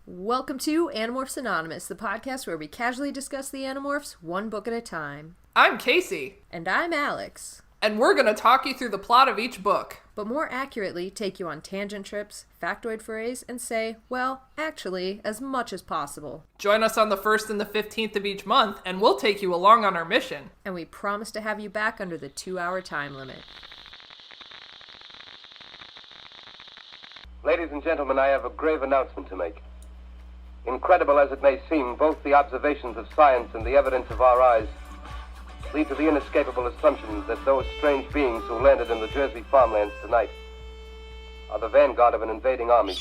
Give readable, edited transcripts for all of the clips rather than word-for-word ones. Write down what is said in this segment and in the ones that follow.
Welcome to Animorphs Anonymous, the podcast where we casually discuss the Animorphs one book at a time. I'm Kaycie. And I'm Alex. And we're going to talk you through the plot of each book. But more accurately, take you on tangent trips, factoid forays, and say, well, actually, as much as possible. Join us on the 1st and the 15th of each month, and we'll take you along on our mission. And we promise to have you back under the 2-hour time limit. Ladies and gentlemen, I have a grave announcement to make. Incredible as it may seem, both the observations of science and the evidence of our eyes lead to the inescapable assumption that those strange beings who landed in the Jersey farmlands tonight are the vanguard of an invading army.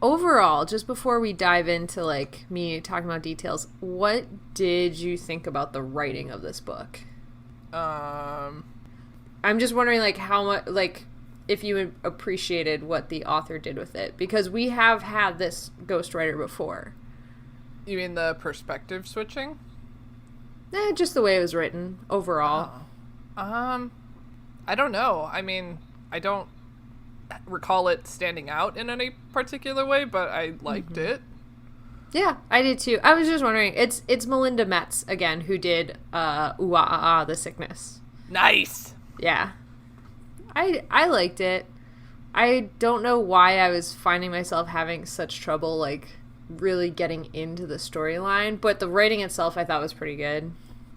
Overall, just before we dive into, me talking about details, what did you think about the writing of this book? I'm just wondering, how much, if you appreciated what the author did with it, because we have had this ghostwriter before. You mean the perspective switching? Just the way it was written, overall. Oh. I don't know. I mean, I don't recall it standing out in any particular way, but I liked it. Yeah, I did too. I was just wondering, it's Melinda Metz, again, who did The Sickness. Nice! Yeah. I liked it. I don't know why I was finding myself having such trouble, really getting into the storyline, but the writing itself I thought was pretty good.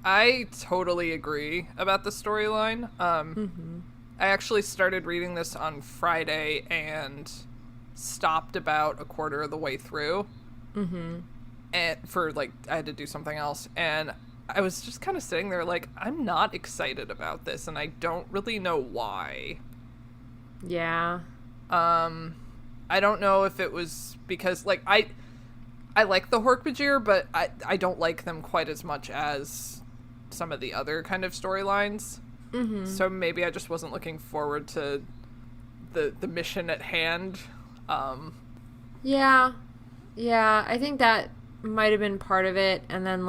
I totally agree about the storyline. I actually started reading this on Friday and stopped about a quarter of the way through. And I had to do something else, and I was just kind of sitting there I'm not excited about this, and I don't really know why. Yeah. I don't know if it was because, I like the hork-bajir, but I don't like them quite as much as some of the other kind of storylines. So maybe I just wasn't looking forward to the mission at hand. Yeah, I think that might have been part of it, and then,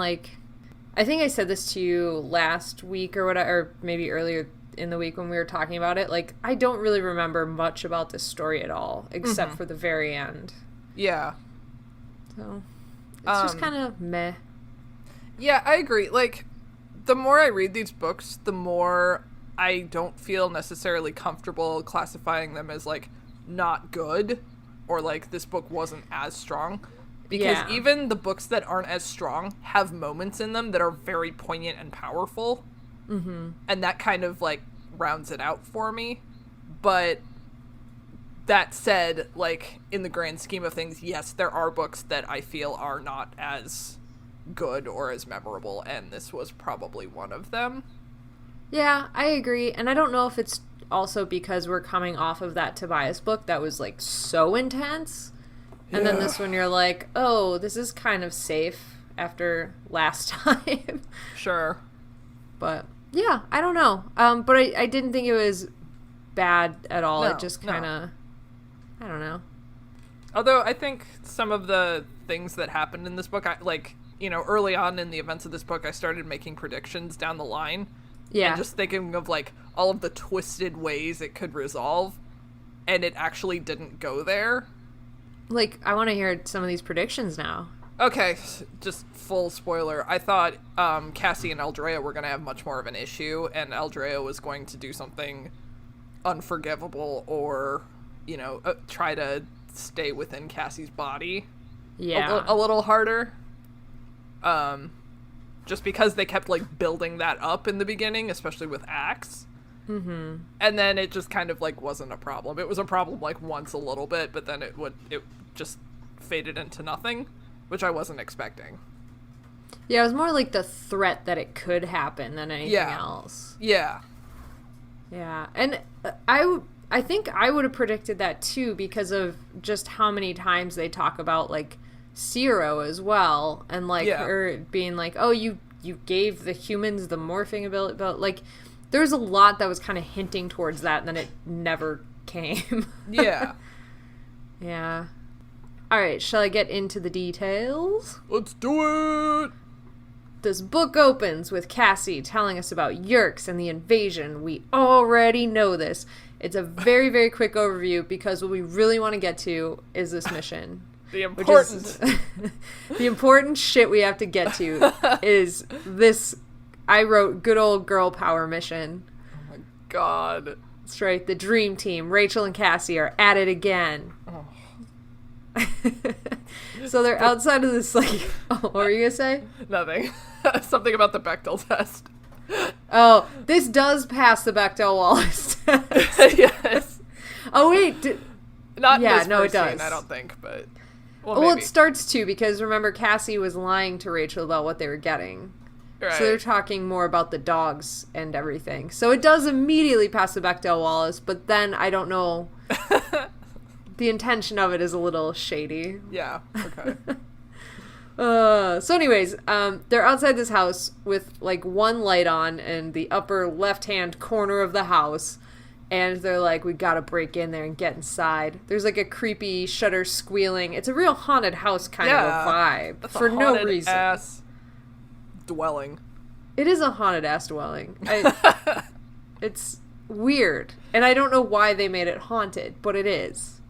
I think I said this to you last week or whatever, or maybe earlier in the week when we were talking about it. I don't really remember much about this story at all, except for the very end. Yeah. So, it's just kind of meh. Yeah, I agree. The more I read these books, the more I don't feel necessarily comfortable classifying them as, not good, or, this book wasn't as strong. Because even the books that aren't as strong have moments in them that are very poignant and powerful. And that kind of, rounds it out for me. But that said, in the grand scheme of things, yes, there are books that I feel are not as good or as memorable, and this was probably one of them. Yeah, I agree. And I don't know if it's also because we're coming off of that Tobias book that was, so intense. And then this one you're oh, this is kind of safe after last time. Sure. But, yeah, I don't know. But I didn't think it was bad at all. No, it just kind of, I don't know. Although I think some of the things that happened in this book, early on in the events of this book, I started making predictions down the line. Yeah. And just thinking of, all of the twisted ways it could resolve. And it actually didn't go there. I want to hear some of these predictions now. Okay, just full spoiler. I thought Cassie and Aldrea were going to have much more of an issue, and Aldrea was going to do something unforgivable or, try to stay within Cassie's body. Yeah. A little harder. Just because they kept, building that up in the beginning, especially with Axe. And then it just kind of wasn't a problem. It was a problem once a little bit, but then it just faded into nothing, which I wasn't expecting. Yeah, it was more the threat that it could happen than anything else. Yeah. Yeah, and I think I would have predicted that too because of just how many times they talk about Zero as well, and her being oh, you gave the humans the morphing ability, but there's a lot that was kind of hinting towards that, and then it never came. Yeah. Yeah. All right, shall I get into the details? Let's do it! This book opens with Cassie telling us about Yerks and the invasion. We already know this. It's a very, very quick overview because what we really want to get to is this mission. The important. The important shit we have to get to is this, I wrote, good old girl power mission. Oh my god. That's right. The dream team, Rachel and Cassie, are at it again. Oh. So they're outside of this, like, oh, what were you going to say? Nothing. Something about the Bechdel test. Oh, this does pass the Bechdel-Wallace test. Yes. Oh, wait. Not yeah, this no, it first does. scene, I don't think, but... Well, it starts to, because remember, Cassie was lying to Rachel about what they were getting. Right. So they're talking more about the dogs and everything. So it does immediately pass the Bechdel-Wallace, but then I don't know. The intention of it is a little shady. Yeah, okay. So anyways, they're outside this house with, like, one light on in the upper left-hand corner of the house. And they're like, we gotta break in there and get inside. There's, like, a creepy shutter squealing. It's a real haunted house kind of a vibe. That's for a no reason. Ass dwelling. It is a haunted-ass dwelling. It's weird. And I don't know why they made it haunted, but it is.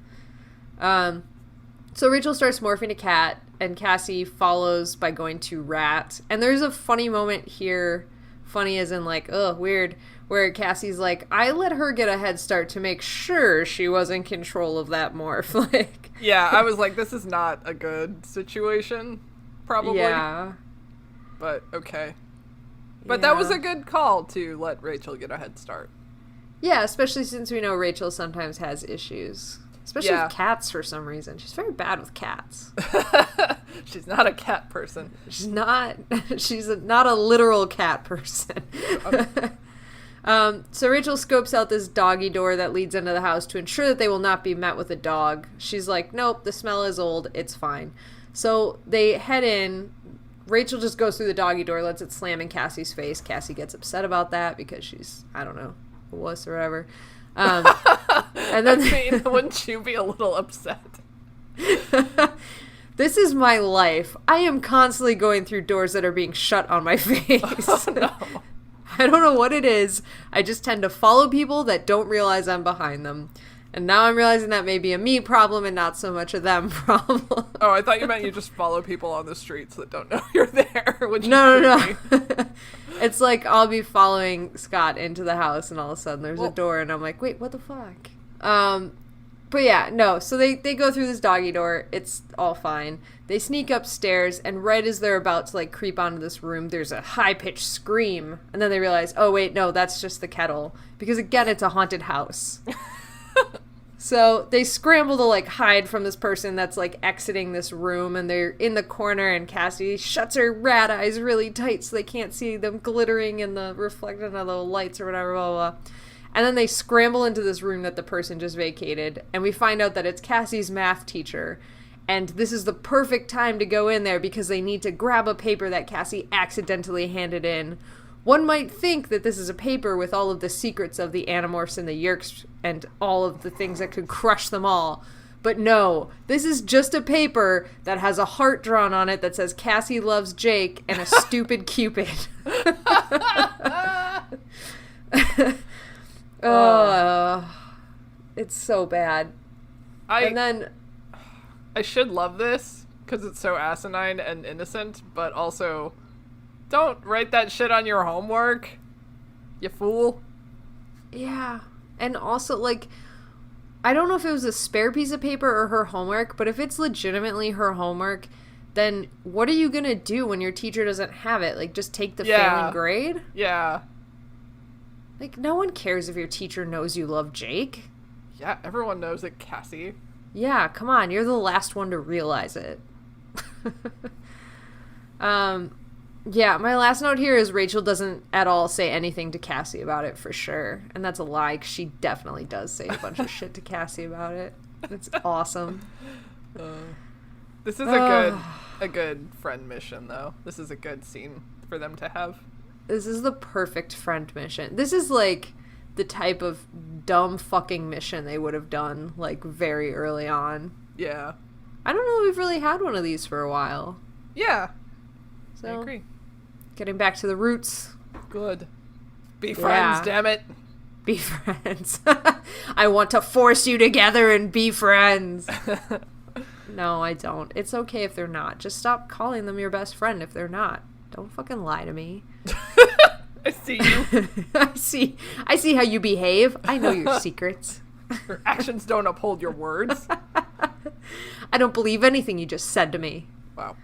So Rachel starts morphing to cat, and Cassie follows by going to rat. And there's a funny moment here, funny as in, like, ugh, weird, where Cassie's like, I let her get a head start to make sure she was in control of that morph. Like, yeah, I was like, this is not a good situation, probably. Yeah. But, okay. But that was a good call to let Rachel get a head start. Yeah, especially since we know Rachel sometimes has issues. Especially with cats for some reason. She's very bad with cats. She's not a cat person. She's not a literal cat person. So Rachel scopes out this doggy door that leads into the house to ensure that they will not be met with a dog. She's like, nope, the smell is old. It's fine. So they head in. Rachel just goes through the doggy door, lets it slam in Cassie's face. Cassie gets upset about that because she's, I don't know, a wuss or whatever. And then, I mean, wouldn't you be a little upset? This is my life. I am constantly going through doors that are being shut on my face. Oh, no. I don't know what it is. I just tend to follow people that don't realize I'm behind them. And now I'm realizing that may be a me problem and not so much a them problem. Oh, I thought you meant you just follow people on the streets that don't know you're there. No. It's like I'll be following Scott into the house and all of a sudden there's a door and I'm like, wait, what the fuck? But yeah, no. So they go through this doggy door. It's all fine. They sneak upstairs and right as they're about to, like, creep onto this room, there's a high-pitched scream. And then they realize, oh, wait, no, that's just the kettle. Because, again, it's a haunted house. So they scramble to, like, hide from this person that's, like, exiting this room, and they're in the corner, and Cassie shuts her rat eyes really tight so they can't see them glittering in the reflection of the lights or whatever, blah, blah, blah. And then they scramble into this room that the person just vacated, and we find out that it's Cassie's math teacher, and this is the perfect time to go in there because they need to grab a paper that Cassie accidentally handed in. One might think that this is a paper with all of the secrets of the Animorphs and the Yeerks and all of the things that could crush them all. But no, this is just a paper that has a heart drawn on it that says Cassie loves Jake and a stupid Cupid. It's so bad. I should love this because it's so asinine and innocent, but also... Don't write that shit on your homework, you fool. Yeah. And also, like, I don't know if it was a spare piece of paper or her homework, but if it's legitimately her homework, then what are you going to do when your teacher doesn't have it? Like, just take the failing grade? Yeah. Like, no one cares if your teacher knows you love Jake. Yeah, everyone knows it, Cassie. Yeah, come on. You're the last one to realize it. Yeah, my last note here is Rachel doesn't at all say anything to Cassie about it for sure. And that's a lie, 'cause she definitely does say a bunch of shit to Cassie about it. It's awesome. This is a good friend mission, though. This is a good scene for them to have. This is the perfect friend mission. This is, like, the type of dumb fucking mission they would have done, like, very early on. Yeah. I don't know if we've really had one of these for a while. Yeah. So, I agree. Getting back to the roots. Good. Be friends, damn it. be friends. I want to force you together and be friends. No, I don't. It's okay if they're not. Just stop calling them your best friend if they're not. Don't fucking lie to me. I see you. I see how you behave. I know your secrets. Your actions don't uphold your words. I don't believe anything you just said to me. Wow.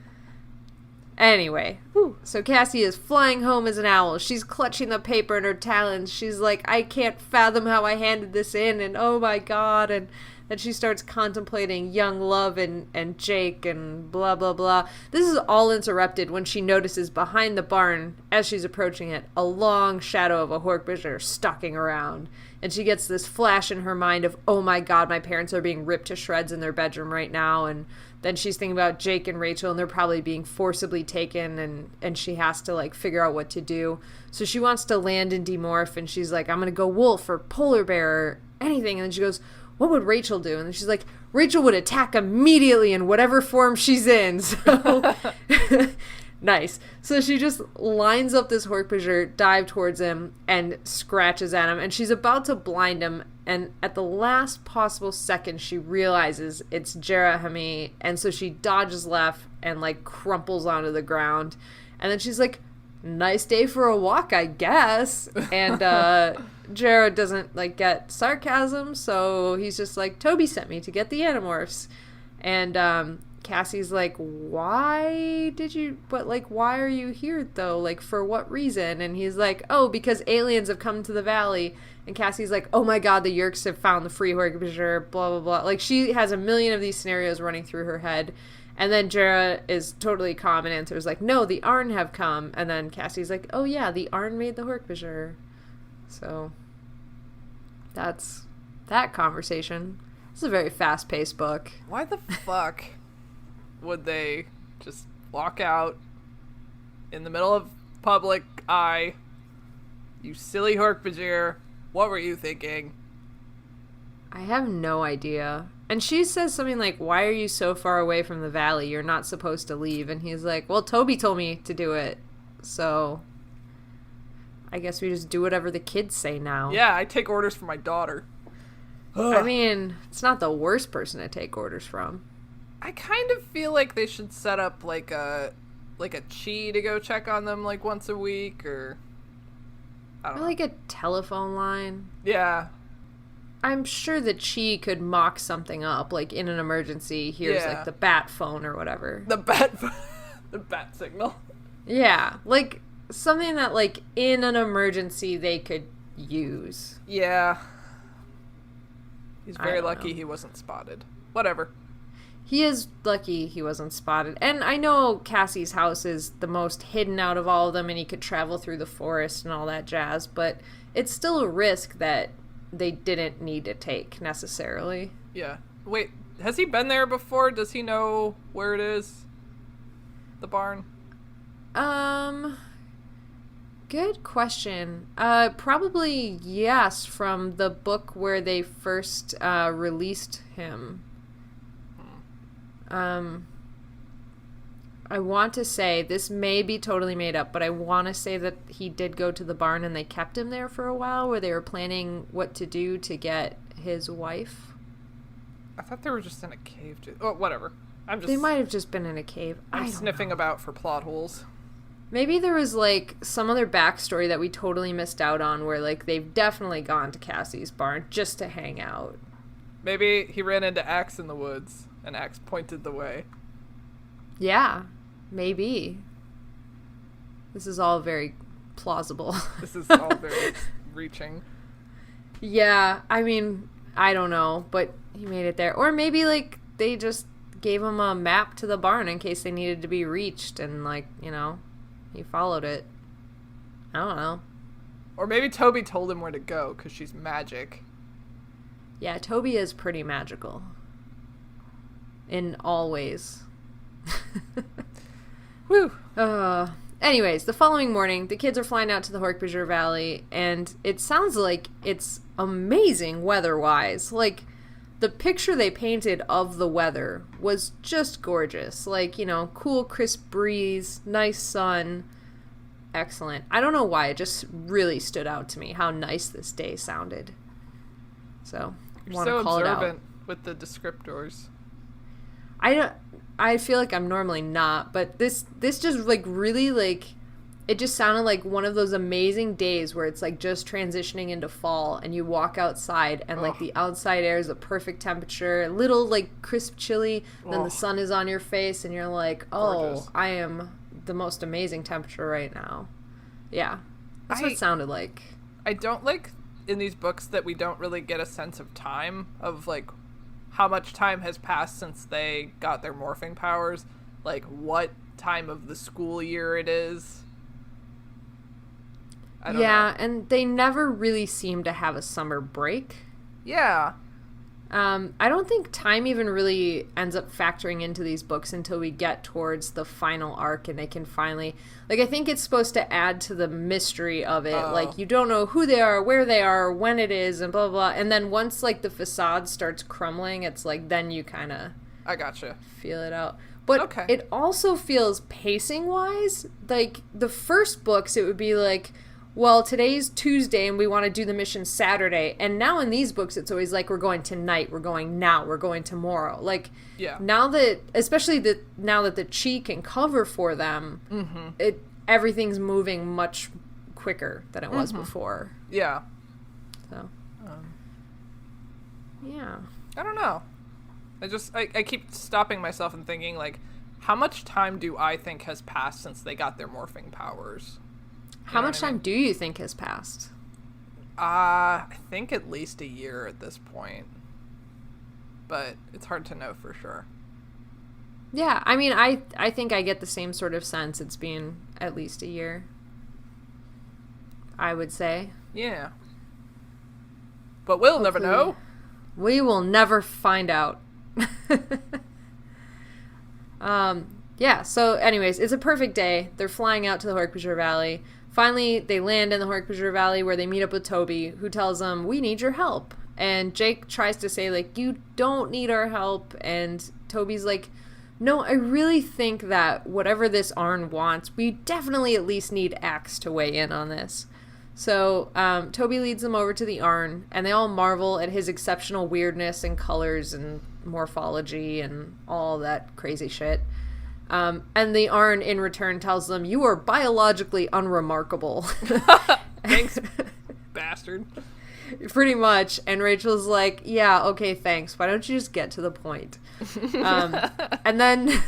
Anyway, so Cassie is flying home as an owl. She's clutching the paper in her talons. She's like, I can't fathom how I handed this in, and oh my god, and then she starts contemplating young love and Jake and blah, blah, blah. This is all interrupted when she notices behind the barn, as she's approaching it, a long shadow of a hork-bajir stalking around. And she gets this flash in her mind of, oh my god, my parents are being ripped to shreds in their bedroom right now, and then she's thinking about Jake and Rachel, and they're probably being forcibly taken, and she has to, like, figure out what to do. So she wants to land and demorph, and she's like, I'm going to go wolf or polar bear or anything. And then she goes, what would Rachel do? And then she's like, Rachel would attack immediately in whatever form she's in. So nice. So she just lines up this hork-bajir, dive towards him, and scratches at him. And she's about to blind him. And at the last possible second, she realizes it's Jerahami. And so she dodges left and, like, crumples onto the ground. And then she's like, nice day for a walk, I guess. And Jared doesn't, like, get sarcasm. So he's just like, Toby sent me to get the Animorphs. And Cassie's like, why are you here, though? Like, for what reason? And he's like, oh, because aliens have come to the valley. And Cassie's like, oh my god, the Yerks have found the free hork-bajir, blah, blah, blah. Like, she has a million of these scenarios running through her head. And then Jera is totally calm and answers like, no, the Arn have come. And then Cassie's like, oh yeah, the Arn made the hork-bajir. So, that's that conversation. It's a very fast-paced book. Why the fuck would they just walk out in the middle of public eye? You silly hork-bajir. What were you thinking? I have no idea. And she says something like, why are you so far away from the valley? You're not supposed to leave. And he's like, well, Toby told me to do it. So I guess we just do whatever the kids say now. Yeah, I take orders from my daughter. Ugh. I mean, it's not the worst person to take orders from. I kind of feel like they should set up like a chi to go check on them like once a week, or I don't know. Like a telephone line. Yeah. I'm sure the chi could mock something up, like in an emergency. Here's like the bat phone or whatever. The bat signal. Yeah, like something that like in an emergency they could use. Yeah. He's very lucky he wasn't spotted. Whatever. He is lucky he wasn't spotted. And I know Cassie's house is the most hidden out of all of them, and he could travel through the forest and all that jazz, but it's still a risk that they didn't need to take, necessarily. Yeah. Wait, has he been there before? Does he know where it is? The barn? Good question. Probably yes, from the book where they first released him. I want to say, this may be totally made up, but I want to say that he did go to the barn and they kept him there for a while, where they were planning what to do to get his wife. I thought they were just in a cave. Oh, whatever. They might have just been in a cave. I'm sniffing about for plot holes. Maybe there was, like, some other backstory that we totally missed out on, where, like, they've definitely gone to Cassie's barn just to hang out. Maybe he ran into Axe in the woods, and Axe pointed the way. Yeah, maybe. This is all very plausible. This is all very reaching. Yeah, I mean, I don't know, but he made it there. Or maybe, like, they just gave him a map to the barn in case they needed to be reached, and, like, you know, he followed it. I don't know. Or maybe Toby told him where to go, because she's magic. Yeah, Toby is pretty magical. In all ways. Whew. Anyways, the following morning, the kids are flying out to the hork-bajir Valley, and it sounds like it's amazing weather-wise. Like, the picture they painted of the weather was just gorgeous. Like, you know, cool, crisp breeze, nice sun. excellent. I don't know why, it just really stood out to me how nice this day sounded. So, you're so observant with the descriptors. I feel like I'm normally not, but this just like really like, it just sounded like one of those amazing days where it's like just transitioning into fall and you walk outside and like the outside air is a perfect temperature, a little like crisp chilly, then the sun is on your face and you're like, gorgeous. I am the most amazing temperature right now. Yeah. That's what it sounded like. I don't like in these books that we don't really get a sense of time, of like how much time has passed since they got their morphing powers, like what time of the school year it is. I don't know. And they never really seem to have a summer break. Yeah. I don't think time even really ends up factoring into these books until we get towards the final arc and they can finally... Like, I think it's supposed to add to the mystery of it. Like, you don't know who they are, where they are, when it is, and blah, blah, blah. And then once, like, the facade starts crumbling, it's like, then you kind of... I gotcha. Feel it out. But it also feels pacing-wise, like, the first books, it would be like... Well, today's Tuesday and we want to do the mission Saturday. And now in these books, it's always like, we're going tonight, we're going now, we're going tomorrow. Like, now that, especially now that the chi can cover for them, everything's moving much quicker than it was before. Yeah. So, yeah. I don't know. I keep stopping myself and thinking, like, how much time do I think has passed since they got their morphing powers? How much time do you think has passed? I think at least a year at this point. But it's hard to know for sure. Yeah, I mean, I think I get the same sort of sense. It's been at least a year, I would say. Yeah. But we'll never know. We will never find out. Yeah, so anyways, it's a perfect day. They're flying out to the hork-bajir Valley. Finally, they land in the hork-bajir Valley where they meet up with Toby, who tells them, we need your help. And Jake tries to say, like, you don't need our help. And Toby's like, no, I really think that whatever this Arn wants, we definitely at least need Axe to weigh in on this. So Toby leads them over to the Arn, and they all marvel at his exceptional weirdness and colors and morphology and all that crazy shit. And the Arn, in return, tells them, you are biologically unremarkable. Thanks, bastard. Pretty much. And Rachel's like, yeah, okay, thanks. Why don't you just get to the point? And then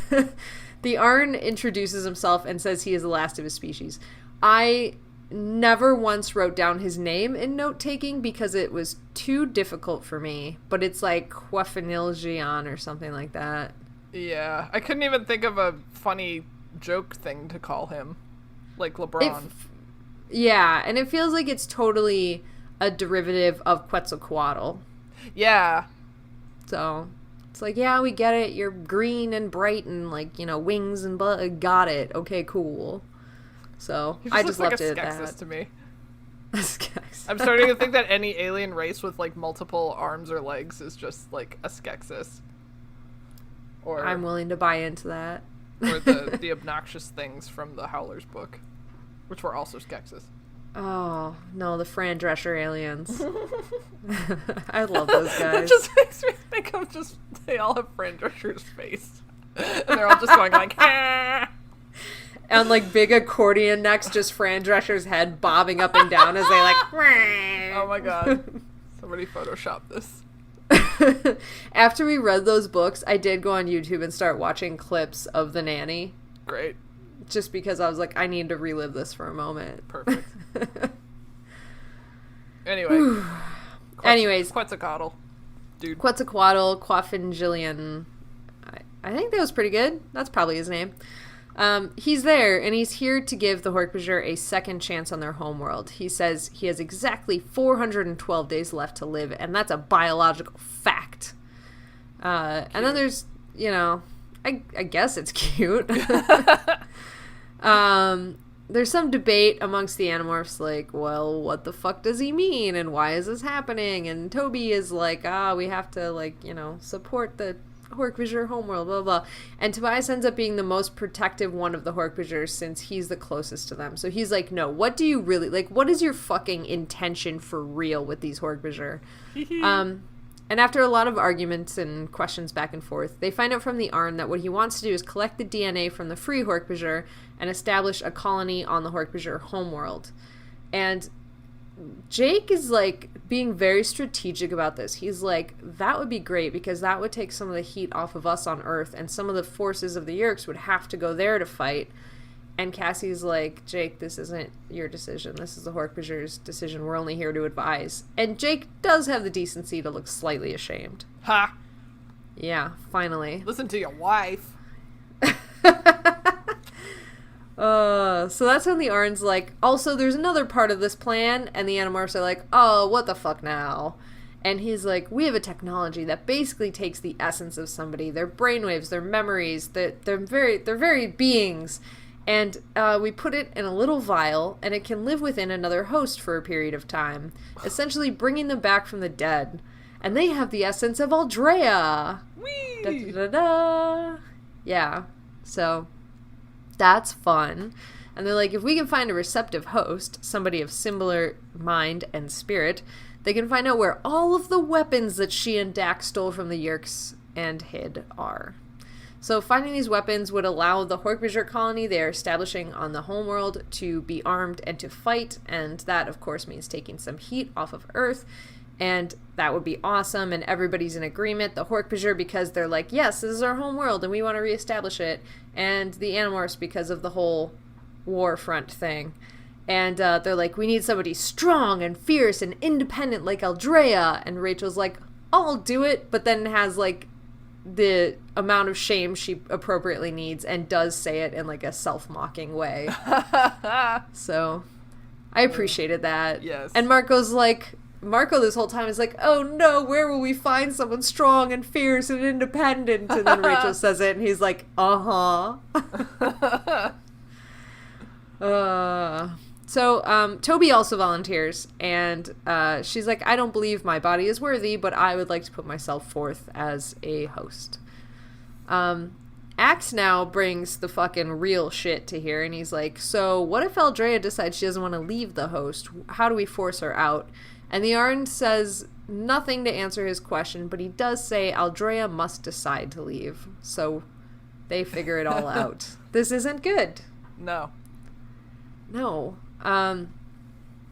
the Arn introduces himself and says he is the last of his species. I never once wrote down his name in note-taking because it was too difficult for me. But it's like Quafaniljian or something like that. Yeah, I couldn't even think of a funny joke thing to call him, like LeBron. Yeah, and it feels like it's totally a derivative of Quetzalcoatl. Yeah. So, it's like, yeah, we get it. You're green and bright and, like, you know, wings and got it. Okay, cool. So, I just left it at that. To me. I'm starting to think that any alien race with, like, multiple arms or legs is just, like, a Skeksis. Or, I'm willing to buy into that. Or the obnoxious things from the Howler's book, which were also Skeksis. Oh, no, the Fran Drescher aliens. I love those guys. It just makes me think of just, they all have Fran Drescher's face. And they're all just going like, ah! And like big accordion necks, just Fran Drescher's head bobbing up and down as they like, oh my god. Somebody photoshopped this. After we read those books, I did go on YouTube and start watching clips of The Nanny. Great. Just because I was like, I need to relive this for a moment. Perfect. Anyways. Quetzalcoatl. Dude. Quetzalcoatl, Quafanjillian. I think that was pretty good. That's probably his name. He's there, and he's here to give the hork-bajir a second chance on their homeworld. He says he has exactly 412 days left to live, and that's a biological fact. And then there's, you know, I guess it's cute. There's some debate amongst the Animorphs, like, well, what the fuck does he mean, and why is this happening? And Toby is like, we have to, like, you know, support the hork-bajir homeworld, blah, blah, blah. And Tobias ends up being the most protective one of the hork-bajirs since he's the closest to them. So he's like, no, what do you really, like, what is your fucking intention for real with these hork-bajir? And after a lot of arguments and questions back and forth, they find out from the Arn that what he wants to do is collect the DNA from the free hork-bajir and establish a colony on the hork-bajir homeworld. And Jake is, like, being very strategic about this. He's like, that would be great because that would take some of the heat off of us on Earth, and some of the forces of the Yeerks would have to go there to fight. And Cassie's like, Jake, this isn't your decision. This is the hork-bajir's decision. We're only here to advise. And Jake does have the decency to look slightly ashamed. Ha! Yeah, finally. Listen to your wife. So that's when the Arn's like, also, there's another part of this plan. And the Animorphs are like, oh, what the fuck now? And he's like, we have a technology that basically takes the essence of somebody, their brainwaves, their memories, their very beings, and we put it in a little vial, and it can live within another host for a period of time, essentially bringing them back from the dead. And they have the essence of Aldrea. Whee! Da, da, da, da. Yeah, so that's fun. And they're like, if we can find a receptive host, somebody of similar mind and spirit, they can find out where all of the weapons that she and Dax stole from the Yeerks and hid are. So finding these weapons would allow the hork-bajir colony they are establishing on the homeworld to be armed and to fight, and that, of course, means taking some heat off of Earth, and that would be awesome, and everybody's in agreement. The hork-bajir, because they're like, yes, this is our home world, and we want to reestablish it, and the Animorphs, because of the whole war front thing. And they're like, we need somebody strong and fierce and independent like Aldrea, and Rachel's like, I'll do it, but then has, like, the amount of shame she appropriately needs and does say it in, like, a self-mocking way. So I appreciated that. Yes. And Marco this whole time is like, oh no, where will we find someone strong and fierce and independent? And then Rachel says it and he's like, So Toby also volunteers, and she's like, I don't believe my body is worthy, but I would like to put myself forth as a host. Axe now brings the fucking real shit to here, and he's like, so what if Aldrea decides she doesn't want to leave the host? How do we force her out? And the Arn says nothing to answer his question, but he does say Aldrea must decide to leave. So they figure it all out. This isn't good. No.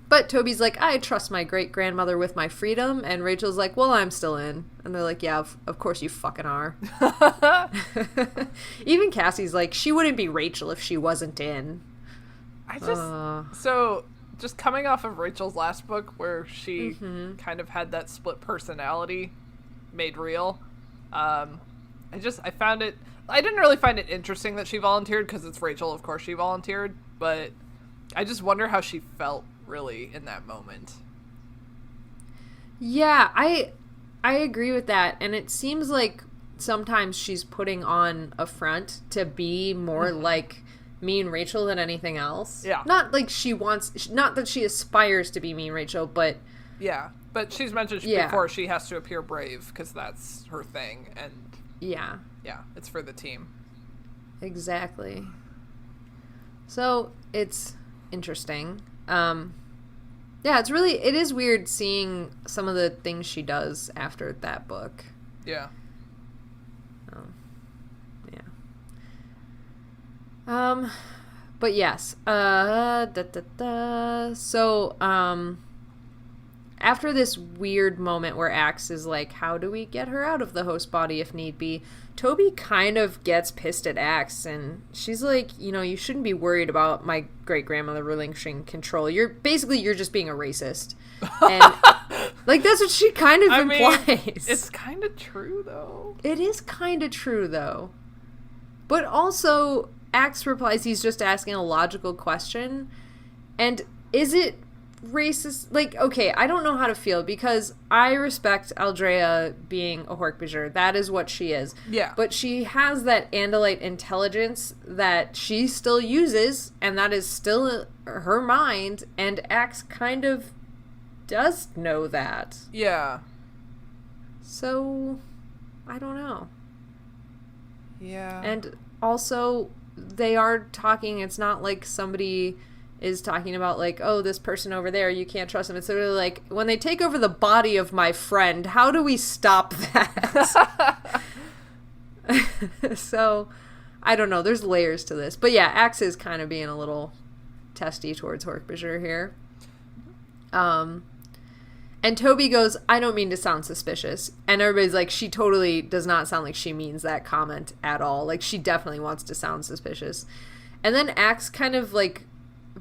But Toby's like, I trust my great-grandmother with my freedom, and Rachel's like, well, I'm still in. And they're like, yeah, of course you fucking are. Even Cassie's like, she wouldn't be Rachel if she wasn't in. So, just coming off of Rachel's last book, where she kind of had that split personality made real, I didn't really find it interesting that she volunteered, because it's Rachel, of course she volunteered, but I just wonder how she felt, really, in that moment. Yeah, I agree with that, and it seems like sometimes she's putting on a front to be more like mean Rachel than anything else. Yeah. Not like not that she aspires to be mean Rachel, but... Yeah, but she's mentioned before she has to appear brave, because that's her thing, and... Yeah. Yeah, it's for the team. Exactly. So, it's interesting. Yeah, it is weird seeing some of the things she does after that book. Yeah. Yeah. But yes. So, after this weird moment where Axe is like, how do we get her out of the host body if need be? Toby kind of gets pissed at Axe, and she's like, you shouldn't be worried about my great-grandmother relinquishing control. You're just being a racist. And, like, that's what she kind of implies. Mean, it's kind of true, though. It is kind of true, though. But also, Axe replies he's just asking a logical question. And is it racist? Like, okay, I don't know how to feel, because I respect Aldrea being a hork-bajir. That is what she is. Yeah. But she has that Andalite intelligence that she still uses, and that is still her mind, and Axe kind of does know that. Yeah. So, I don't know. Yeah. And also, they are talking, it's not like somebody is talking about, like, oh, this person over there, you can't trust them. It's sort of like, when they take over the body of my friend, how do we stop that? So, I don't know. There's layers to this. But yeah, Axe is kind of being a little testy towards hork-bajir here. And Toby goes, I don't mean to sound suspicious. And everybody's like, she totally does not sound like she means that comment at all. Like, she definitely wants to sound suspicious. And then Axe kind of, like,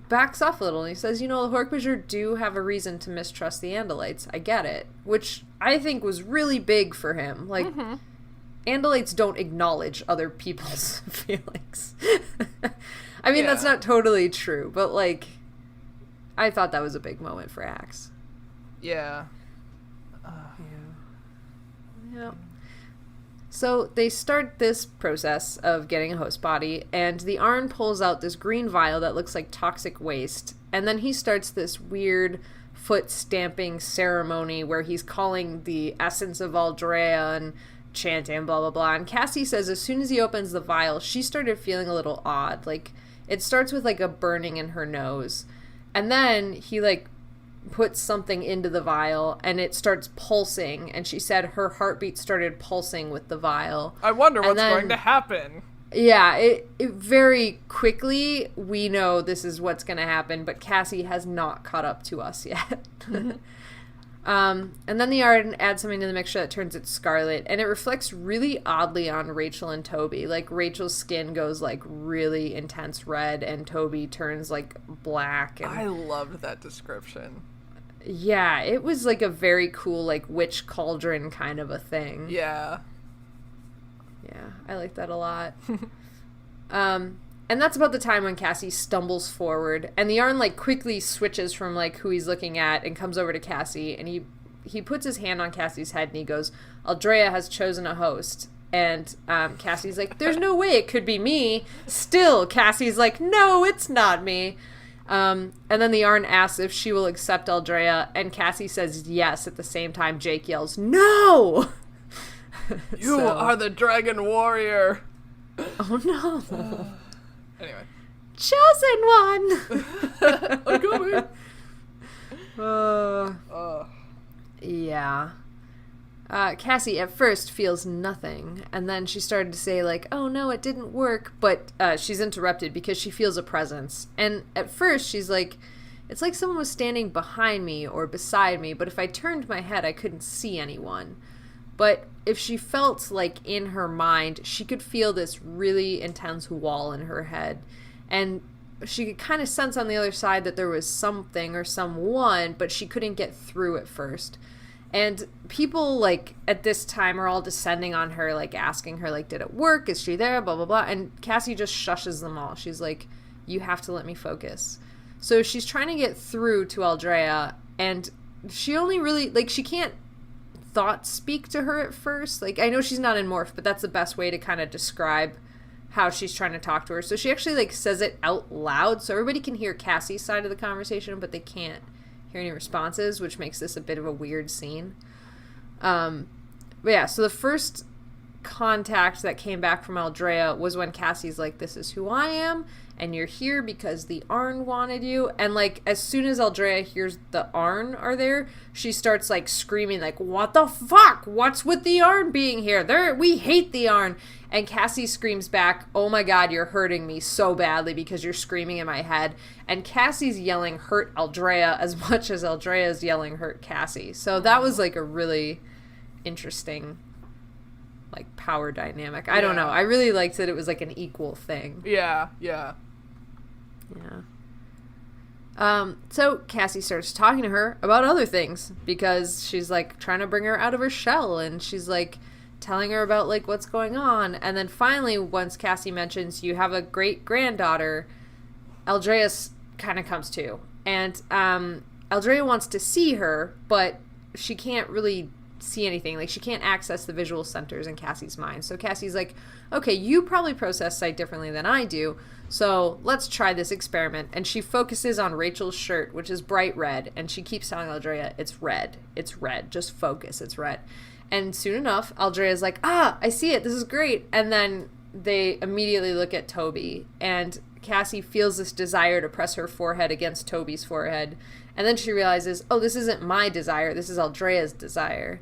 backs off a little. And he says, you know, the hork-bajir do have a reason to mistrust the Andalites. I get it. Which I think was really big for him. Like, Andalites don't acknowledge other people's feelings. I mean, that's not totally true. But, like, I thought that was a big moment for Axe. Yeah. Yeah. So they start this process of getting a host body, and the Arn pulls out this green vial that looks like toxic waste, and then he starts this weird foot stamping ceremony where he's calling the essence of Aldrea and chanting blah blah blah. And Cassie says as soon as he opens the vial, she started feeling a little odd. Like, it starts with like a burning in her nose, and then he like puts something into the vial and it starts pulsing, and she said her heartbeat started pulsing with the vial. I wonder what's going to happen. Yeah, it very quickly we know this is what's going to happen, but Cassie has not caught up to us yet. And then the Arden adds something to the mixture that turns it scarlet, and it reflects really oddly on Rachel and Toby. Like, Rachel's skin goes like really intense red and Toby turns like black. And I loved that description. yeah, it was like a very cool like witch cauldron kind of a thing. Yeah, I like that a lot. And that's about the time when Cassie stumbles forward, and the Arn like quickly switches from like who he's looking at and comes over to Cassie, and he puts his hand on Cassie's head and he goes, Aldrea has chosen a host. And Cassie's like, there's no way it could be me. Still, Cassie's like, no, it's not me. And then the Arn asks if she will accept Aldrea, and Cassie says yes. At the same time, Jake yells, no! You are the dragon warrior. Oh no. Anyway. Chosen one! I'm coming. Yeah. Cassie at first feels nothing, and then she started to say, like, oh no, it didn't work, but she's interrupted because she feels a presence. And at first she's like, it's like someone was standing behind me or beside me, but if I turned my head, I couldn't see anyone. But if she felt, like, in her mind, she could feel this really intense wall in her head. And she could kind of sense on the other side that there was something or someone, but she couldn't get through at first. And people, like, at this time are all descending on her, like, asking her, like, did it work? Is she there? Blah, blah, blah. And Cassie just shushes them all. She's like, you have to let me focus. So she's trying to get through to Aldrea, and she only really, like, she can't thought speak to her at first. Like, I know she's not in Morph, but that's the best way to kind of describe how she's trying to talk to her. So she actually, like, says it out loud so everybody can hear Cassie's side of the conversation, but they can't hear any responses, which makes this a bit of a weird scene. But yeah, so the first contact that came back from Aldrea was when Cassie's like, this is who I am, and you're here because the Arn wanted you. And, like, as soon as Aldrea hears the Arn are there, she starts, like, screaming, like, what the fuck? What's with the Arn being here? We hate the Arn. And Cassie screams back, oh my god, you're hurting me so badly because you're screaming in my head. And Cassie's yelling, hurt Aldrea, as much as Aldrea's yelling, hurt Cassie. So that was, like, a really interesting, like, power dynamic. I don't know. I really liked that it was, like, an equal thing. Yeah. So Cassie starts talking to her about other things because she's, like, trying to bring her out of her shell, and she's, like, telling her about, like, what's going on. And then finally, once Cassie mentions you have a great-granddaughter, Aldrea kind of comes to. And Aldrea wants to see her, but she can't really see anything. Like, she can't access the visual centers in Cassie's mind. So Cassie's like, okay, you probably process sight differently than I do, so let's try this experiment. And she focuses on Rachel's shirt, which is bright red, and she keeps telling Aldrea, it's red, just focus, it's red. And soon enough, Aldrea's like, I see it, this is great. And then they immediately look at Toby, and Cassie feels this desire to press her forehead against Toby's forehead, and then she realizes, oh, this isn't my desire, this is Aldrea's desire.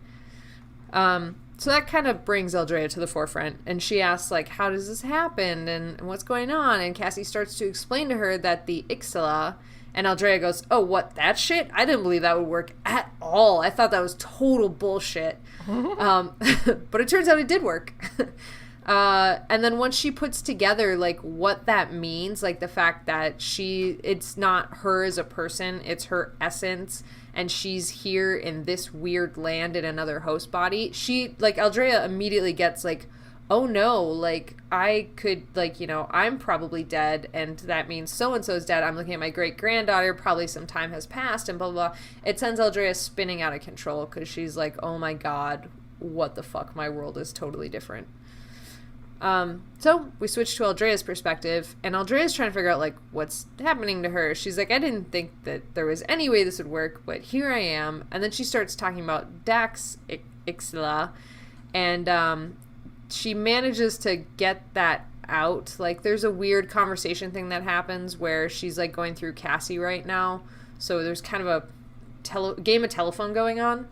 So that kind of brings Aldrea to the forefront, and she asks, like, how does this happen, and what's going on? And Cassie starts to explain to her that the Ixala, and Aldrea goes, oh, what, that shit? I didn't believe that would work at all. I thought that was total bullshit. But it turns out it did work. And then once she puts together, like, what that means, like, the fact that it's not her as a person, it's her essence, and she's here in this weird land in another host body, Aldrea immediately gets, like, oh no, like, I could, like, you know, I'm probably dead, and that means so-and-so's dead. I'm looking at my great-granddaughter, probably some time has passed, and blah, blah, blah. It sends Aldrea spinning out of control, because she's like, oh my god, what the fuck, my world is totally different. So we switch to Aldrea's perspective, and Aldrea's trying to figure out, like, what's happening to her. She's like, I didn't think that there was any way this would work, but here I am. And then she starts talking about Dax Ixla, and she manages to get that out. Like, there's a weird conversation thing that happens where she's, like, going through Cassie right now, so there's kind of a game of telephone going on.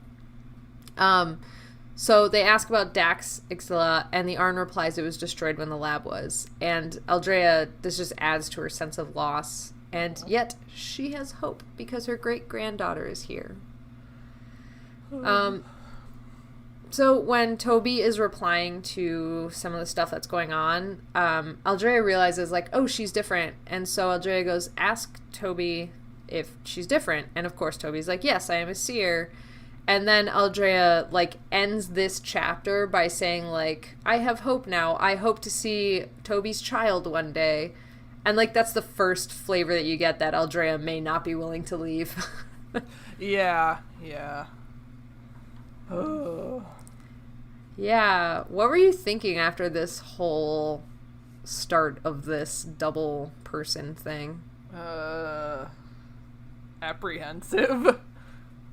So they ask about Dax Ixla, and the Arn replies it was destroyed when the lab was. And Aldrea, this just adds to her sense of loss. And yet, she has hope, because her great-granddaughter is here. So when Toby is replying to some of the stuff that's going on, Aldrea realizes, like, oh, she's different. And so Aldrea goes, ask Toby if she's different. And of course, Toby's like, yes, I am a seer. And then Aldrea, like, ends this chapter by saying, like, I have hope now. I hope to see Toby's child one day. And, like, that's the first flavor that you get that Aldrea may not be willing to leave. Yeah. Oh. Yeah. What were you thinking after this whole start of this double person thing? Apprehensive.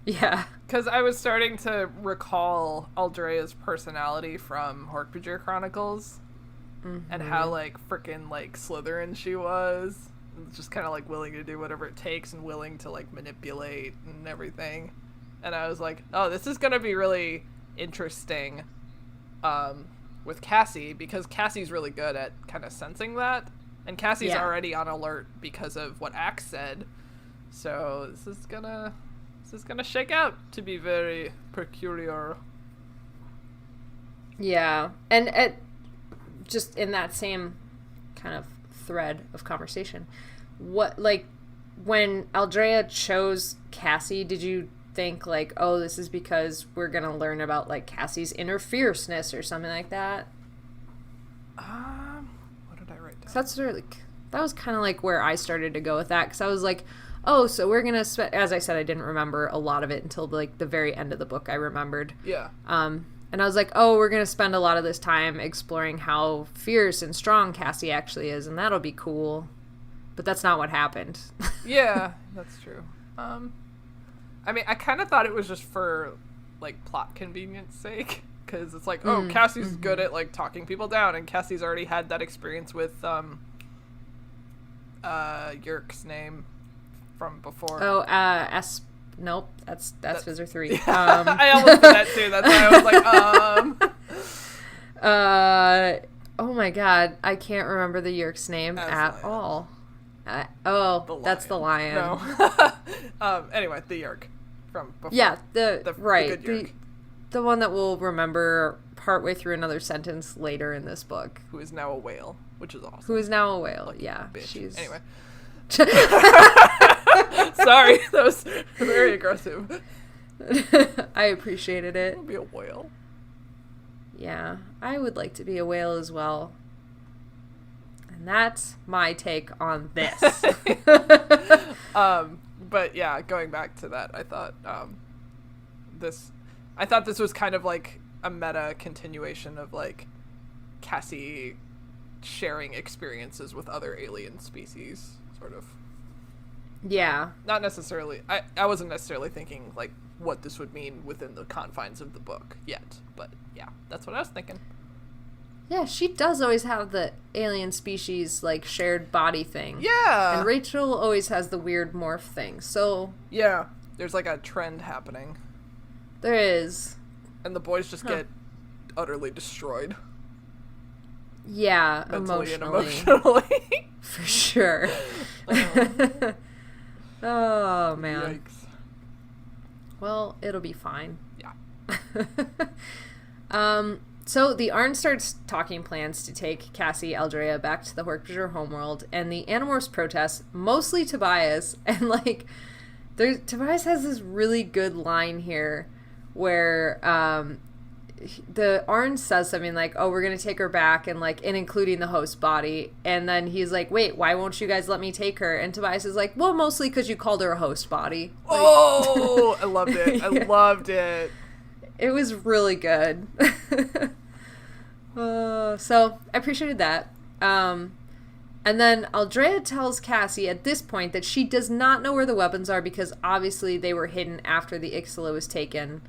Yeah. Because I was starting to recall Aldrea's personality from Hork-bajir Chronicles. Mm-hmm. And how, like, frickin', like, Slytherin she was. Just kind of, like, willing to do whatever it takes and willing to, like, manipulate and everything. And I was like, oh, this is gonna be really interesting with Cassie, because Cassie's really good at kind of sensing that. And Cassie's already on alert because of what Axe said. So this is gonna shake out to be very peculiar. Yeah. And just in that same kind of thread of conversation, what, like, when Aldrea chose Cassie, did you think, like, oh, this is because we're gonna learn about, like, Cassie's inner fierceness or something like that? What did I write down? That's sort of, like, that was kind of like where I started to go with that, because I was like, oh, so we're gonna as I said, I didn't remember a lot of it until, like, the very end of the book I remembered. Yeah. And I was like, oh, we're gonna spend a lot of this time exploring how fierce and strong Cassie actually is, and that'll be cool. But that's not what happened. Yeah, that's true. I mean, I kind of thought it was just for, like, plot convenience sake, because it's like, oh, Cassie's good at, like, talking people down, and Cassie's already had that experience with Yerk's name from before. Oh, nope, that's Fizzer 3. Yeah. I almost did that too. That's why I was like, oh my god, I can't remember the Yerk's name at all. That's the lion. No. Anyway, the Yerk from before. Yeah, the good Yerk. The one that we'll remember partway through another sentence later in this book. Who is now a whale, which is awesome. Who is now a whale, Lucky yeah. Bitch. She's... Anyway. Sorry, that was very aggressive. I appreciated it. I want to be a whale. Yeah, I would like to be a whale as well. And that's my take on this. But yeah, going back to that, I thought this was kind of like a meta continuation of, like, Cassie sharing experiences with other alien species, sort of. Yeah. Not necessarily. I wasn't necessarily thinking, like, what this would mean within the confines of the book yet. But yeah, that's what I was thinking. Yeah, she does always have the alien species, like, shared body thing. Yeah! And Rachel always has the weird morph thing, so... Yeah, there's, like, a trend happening. There is. And the boys just get utterly destroyed. Yeah, mentally emotionally. and emotionally. For sure. Oh, man. Yikes. Well, it'll be fine. Yeah. So the Arn starts talking plans to take Cassie Aldrea back to the hork-bajir homeworld, and the Animorphs protest, mostly Tobias, and, like, Tobias has this really good line here where the Arn says something like, oh, we're going to take her back, and, like, and including the host body, and then he's like, wait, why won't you guys let me take her? And Tobias is like, well, mostly because you called her a host body. Like, oh, I loved it. I loved it. It was really good. So I appreciated that. And then Aldrea tells Cassie at this point that she does not know where the weapons are because obviously they were hidden after the Ixtala was taken.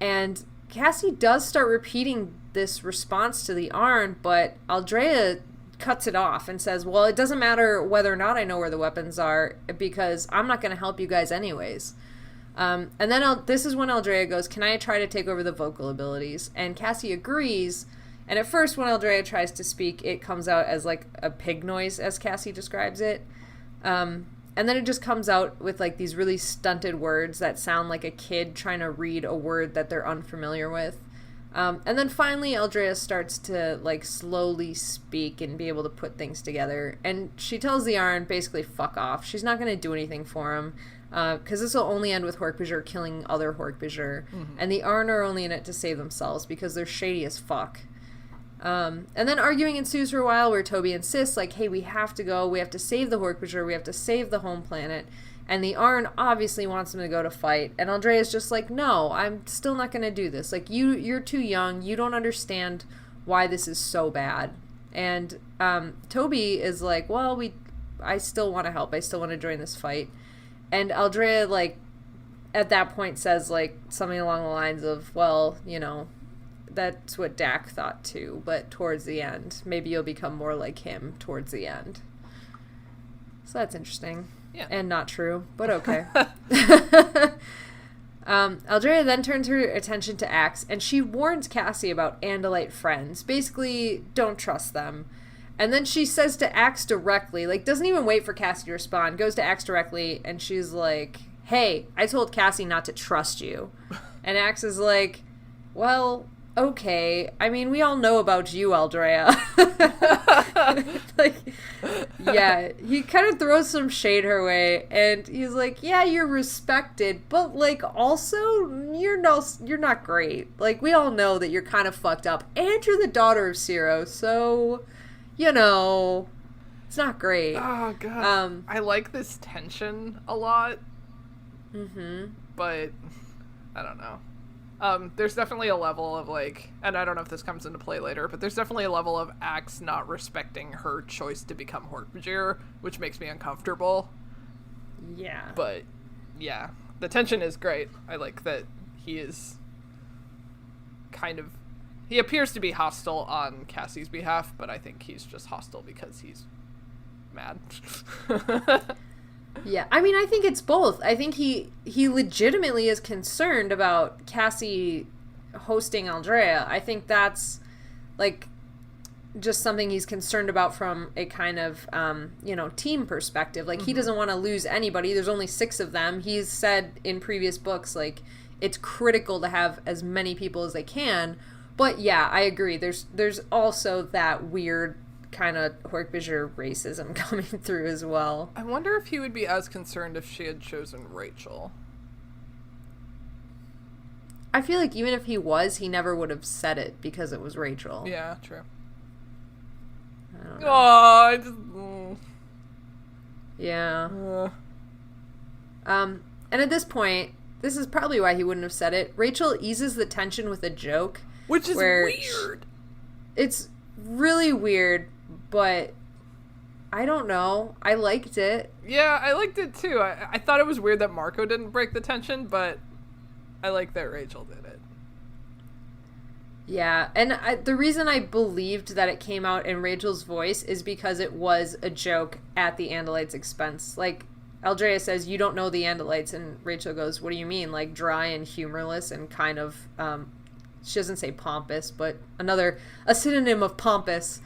And Cassie does start repeating this response to the Arn, but Aldrea cuts it off and says, well, it doesn't matter whether or not I know where the weapons are because I'm not going to help you guys anyways. And then this is when Aldrea goes, can I try to take over the vocal abilities? And Cassie agrees. And at first, when Aldrea tries to speak, it comes out as, like, a pig noise, as Cassie describes it. And then it just comes out with, like, these really stunted words that sound like a kid trying to read a word that they're unfamiliar with. And then finally, Aldrea starts to, like, slowly speak and be able to put things together. And she tells the Arn, basically, fuck off. She's not going to do anything for him. Because this will only end with hork-bajir killing other hork-bajir. Mm-hmm. And the Arn are only in it to save themselves because they're shady as fuck. And then arguing ensues for a while where Toby insists, like, hey, we have to go. We have to save the hork-bajir. We have to save the home planet. And the Arn obviously wants them to go to fight. And Aldrea's just like, no, I'm still not going to do this. Like, you're too young. You don't understand why this is so bad. And Toby is like, well, I still want to help. I still want to join this fight. And Aldrea, like, at that point says, like, something along the lines of, well, you know, that's what Dak thought too, but towards the end. Maybe you'll become more like him towards the end. So that's interesting. Yeah. And not true, but okay. Aldrea then turns her attention to Axe, and she warns Cassie about Andalite friends. Basically, don't trust them. And then she says to Axe directly, like, doesn't even wait for Cassie to respond, goes to Axe directly, and she's like, hey, I told Cassie not to trust you. And Axe is like, well, okay. I mean, we all know about you, Aldrea. Like, yeah, he kind of throws some shade her way, and he's like, yeah, you're respected, but, like, also, you're not great. Like, we all know that you're kind of fucked up, and you're the daughter of Zero, so... you know, it's not great. Oh, God. I like this tension a lot. Mm-hmm. But, I don't know. There's definitely a level of, like, and I don't know if this comes into play later, but there's definitely a level of Axe not respecting her choice to become hork-bajir, which makes me uncomfortable. Yeah. But, yeah. The tension is great. I like that he is kind of... he appears to be hostile on Cassie's behalf, but I think he's just hostile because he's mad. Yeah, I mean, I think it's both. I think he legitimately is concerned about Cassie hosting Aldrea. I think that's, like, just something he's concerned about from a kind of, team perspective. Like, he doesn't want to lose anybody. There's only 6 of them. He's said in previous books, like, it's critical to have as many people as they can. But yeah, I agree. There's also that weird kind of hork-bajir racism coming through as well. I wonder if he would be as concerned if she had chosen Rachel. I feel like even if he was, he never would have said it because it was Rachel. Yeah, true. I don't know. Oh, I just... Yeah. And at this point, this is probably why he wouldn't have said it. Rachel eases the tension with a joke. Which is weird. It's really weird, but I don't know. I liked it. Yeah, I liked it too. I thought it was weird that Marco didn't break the tension, but I like that Rachel did it. Yeah, and the reason I believed that it came out in Rachel's voice is because it was a joke at the Andalites' expense. Like, Aldrea says, you don't know the Andalites, and Rachel goes, what do you mean? Like, dry and humorless and kind of, she doesn't say pompous, but a synonym of pompous.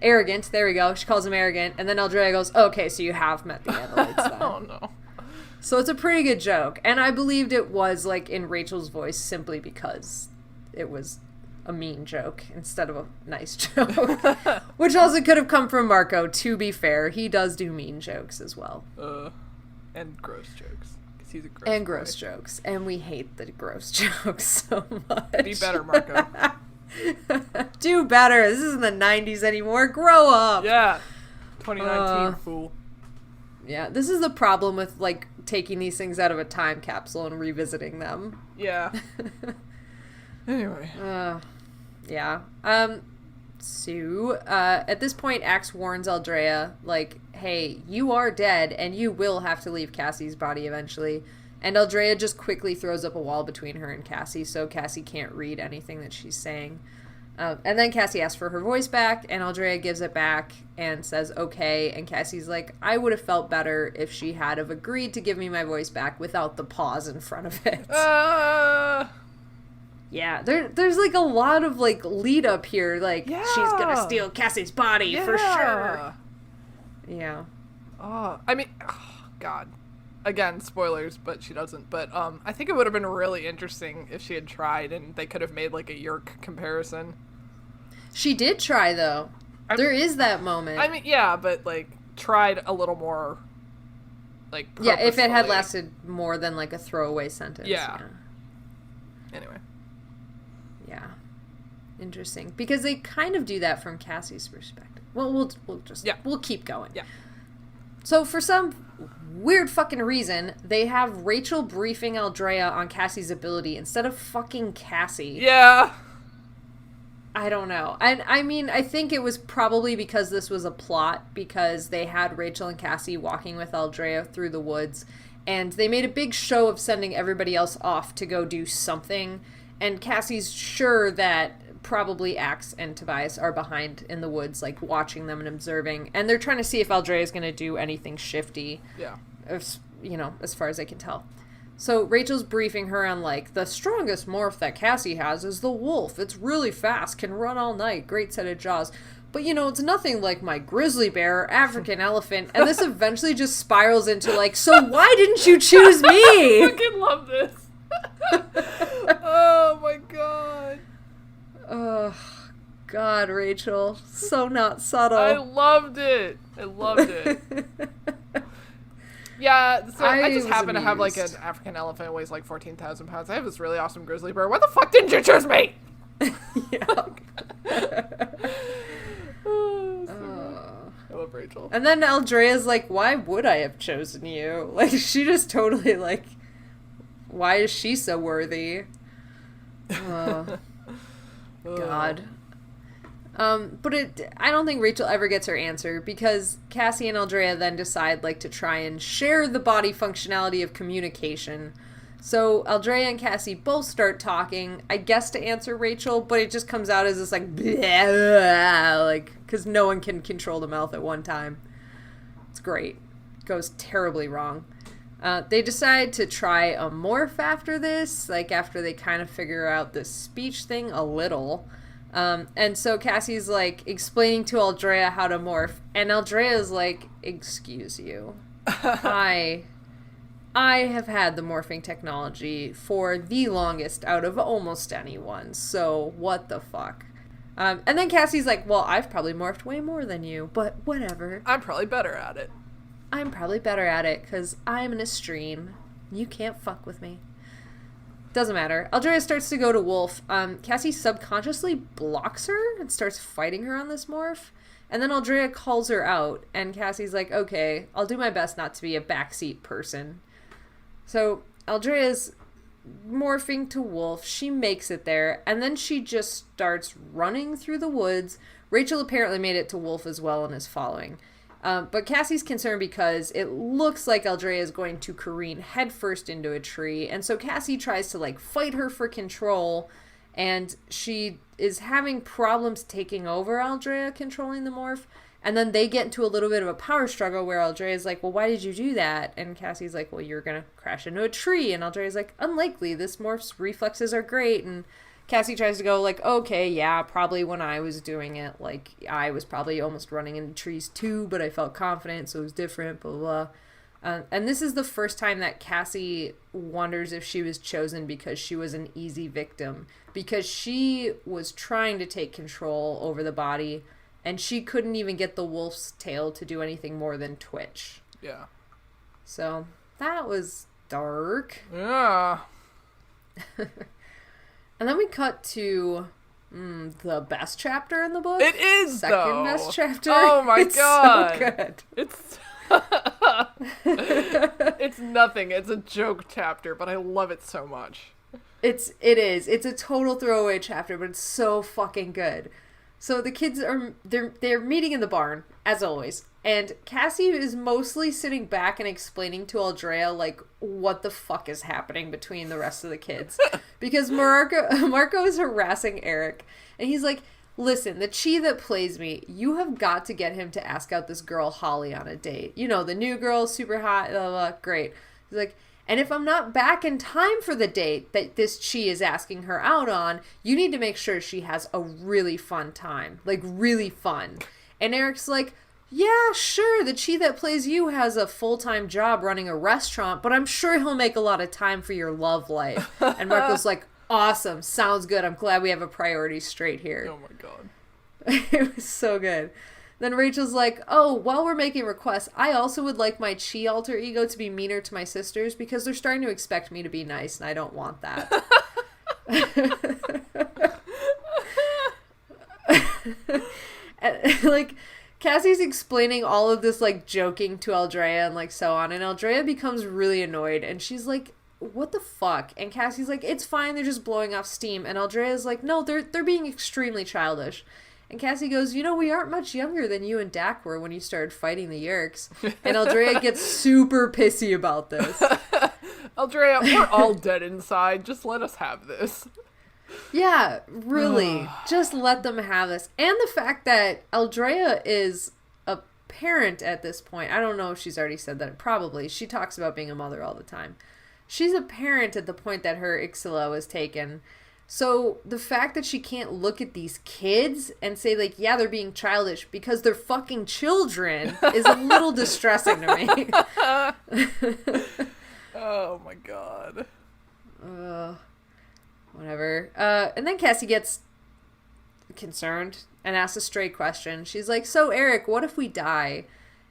Arrogant, there we go. She calls him arrogant, and then Aldrea goes, okay, so you have met the Andalites then. Oh, no. So it's a pretty good joke, and I believed it was, like, in Rachel's voice simply because it was a mean joke instead of a nice joke. Which also could have come from Marco, to be fair. He does do mean jokes as well. And gross jokes. Because he's a gross And boy. gross jokes. And we hate the gross jokes so much. Be better, Marco. Do better. This isn't the 90s anymore. Grow up. Yeah. 2019, fool. Yeah, this is the problem with, like, taking these things out of a time capsule and revisiting them. Yeah. Anyway. Yeah. So, at this point, Axe warns Aldrea, like, hey, you are dead, and you will have to leave Cassie's body eventually. And Aldrea just quickly throws up a wall between her and Cassie, so Cassie can't read anything that she's saying. And then Cassie asks for her voice back, and Aldrea gives it back and says, okay. And Cassie's like, I would have felt better if she had have agreed to give me my voice back without the pause in front of it. Yeah, there's, like, a lot of, like, lead up here. Like, Yeah. she's gonna steal Cassie's body for sure. Yeah. I mean, God. Again, spoilers, but she doesn't. But I think it would have been really interesting if she had tried and they could have made, like, a Yerk comparison. She did try, though. There is that moment. I mean, yeah, but, like, tried a little more, like, yeah, if it had purposefully. lasted more than, like, a throwaway sentence. Yeah. Anyway. Yeah. Interesting. Because they kind of do that from Cassie's perspective. Well, we'll keep going. Yeah. So for some weird fucking reason, they have Rachel briefing Aldrea on Cassie's ability instead of fucking Cassie. Yeah. I don't know. And I mean, I think it was probably because this was a plot, because they had Rachel and Cassie walking with Aldrea through the woods, and they made a big show of sending everybody else off to go do something, and Cassie's sure that probably Axe and Tobias are behind in the woods, like, watching them and observing, and they're trying to see if Aldrea is going to do anything shifty. Yeah. As far as I can tell. So Rachel's briefing her on, like, the strongest morph that Cassie has is the wolf. It's really fast, can run all night, great set of jaws. But, it's nothing like my grizzly bear or African elephant. And this eventually just spirals into, like, so why didn't you choose me? I fucking love this. Oh, my God. Oh, God, Rachel. So not subtle. I loved it. Yeah, so I just happen to have, like, an African elephant that weighs, like, 14,000 pounds. I have this really awesome grizzly bear. Why the fuck didn't you choose me? Yeah. I love Rachel. And then Aldrea's like, why would I have chosen you? Like, she just totally, like, why is she so worthy? God. But I don't think Rachel ever gets her answer, because Cassie and Aldrea then decide, like, to try and share the body functionality of communication. So Aldrea and Cassie both start talking, I guess to answer Rachel, but it just comes out as this, like, bleh, like, because no one can control the mouth at one time. It's great. It goes terribly wrong. They decide to try a morph after this, like, after they kind of figure out the speech thing a little. And so Cassie's, like, explaining to Aldrea how to morph, and Aldrea's like, excuse you. I have had the morphing technology for the longest out of almost anyone, so what the fuck? And then Cassie's like, well, I've probably morphed way more than you, but whatever. I'm probably better at it. I'm probably better at it, because I'm an Estreme. You can't fuck with me. Doesn't matter. Aldrea starts to go to Wolf. Cassie subconsciously blocks her and starts fighting her on this morph. And then Aldrea calls her out, and Cassie's like, okay, I'll do my best not to be a backseat person. So Aldrea's morphing to Wolf. She makes it there, and then she just starts running through the woods. Rachel apparently made it to Wolf as well and is following. But Cassie's concerned because it looks like Aldrea is going to careen headfirst into a tree, and so Cassie tries to, like, fight her for control, and she is having problems taking over Aldrea controlling the morph. And then they get into a little bit of a power struggle where Aldrea's like, well, why did you do that? And Cassie's like, well, you're going to crash into a tree. And Aldrea's like, unlikely. This morph's reflexes are great. And Cassie tries to go like, okay, yeah, probably when I was doing it, like, I was probably almost running into trees too, but I felt confident, so it was different, blah, blah, blah. And this is the first time that Cassie wonders if she was chosen because she was an easy victim. Because she was trying to take control over the body, and she couldn't even get the wolf's tail to do anything more than twitch. Yeah. So, that was dark. Yeah. And then we cut to the best chapter in the book. It is, Second best chapter. Oh my god. So good. It's nothing. It's a joke chapter, but I love it so much. It is. It's a total throwaway chapter, but it's so fucking good. So the kids they're meeting in the barn, as always. And Cassie is mostly sitting back and explaining to Aldrea, like, what the fuck is happening between the rest of the kids. Because Marco is harassing Eric. And he's like, listen, the chi that plays me, you have got to get him to ask out this girl Holly on a date. You know, the new girl, super hot, blah, blah, great. He's like, and if I'm not back in time for the date that this chi is asking her out on, you need to make sure she has a really fun time. Like, really fun. And Eric's like, yeah, sure, the chi that plays you has a full-time job running a restaurant, but I'm sure he'll make a lot of time for your love life. And Marco's like, awesome, sounds good. I'm glad we have a priority straight here. Oh my god. It was so good. Then Rachel's like, oh, while we're making requests, I also would like my chi alter ego to be meaner to my sisters because they're starting to expect me to be nice, and I don't want that. And, like, Cassie's explaining all of this, like, joking to Aldrea and, like, so on, and Aldrea becomes really annoyed, and she's like, what the fuck? And Cassie's like, it's fine, they're just blowing off steam, and Aldrea's like, no, they're being extremely childish. And Cassie goes, you know, we aren't much younger than you and Dak were when you started fighting the Yeerks. And Aldrea gets super pissy about this. Aldrea, we're all dead inside, just let us have this. Yeah, really. Just let them have this. And the fact that Aldrea is a parent at this point. I don't know if she's already said that. Probably. She talks about being a mother all the time. She's a parent at the point that her Ixala was taken. So the fact that she can't look at these kids and say, like, yeah, they're being childish because they're fucking children is a little distressing to me. Oh my god. Whatever. And then Cassie gets concerned and asks a stray question. She's like, so Eric, what if we die?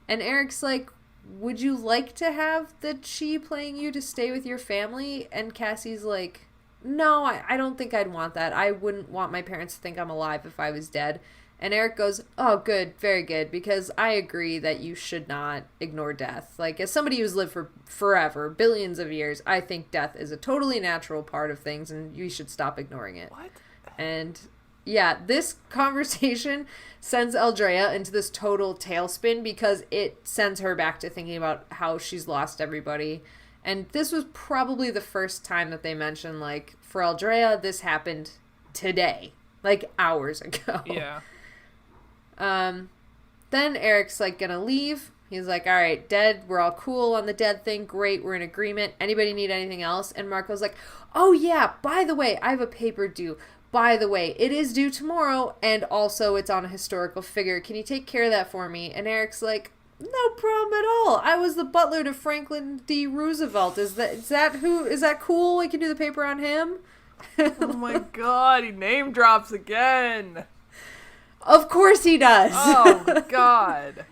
And Eric's like, would you like to have the chi playing you to stay with your family? And Cassie's like, no, I don't think I'd want that. I wouldn't want my parents to think I'm alive if I was dead. And Eric goes, oh, good, very good, because I agree that you should not ignore death. Like, as somebody who's lived for forever, billions of years, I think death is a totally natural part of things, and you should stop ignoring it. What? And, yeah, this conversation sends Aldrea into this total tailspin because it sends her back to thinking about how she's lost everybody. And this was probably the first time that they mentioned, like, for Aldrea, this happened today. Like, hours ago. Yeah. Then Eric's, like, gonna leave. He's like, all right, dead. We're all cool on the dead thing. Great. We're in agreement. Anybody need anything else? And Marco's like, oh, yeah, by the way, I have a paper due. By the way, it is due tomorrow, and also it's on a historical figure. Can you take care of that for me? And Eric's like, no problem at all. I was the butler to Franklin D. Roosevelt. Is that cool? I can do the paper on him? Oh my god, he name drops again. Of course he does. Oh god.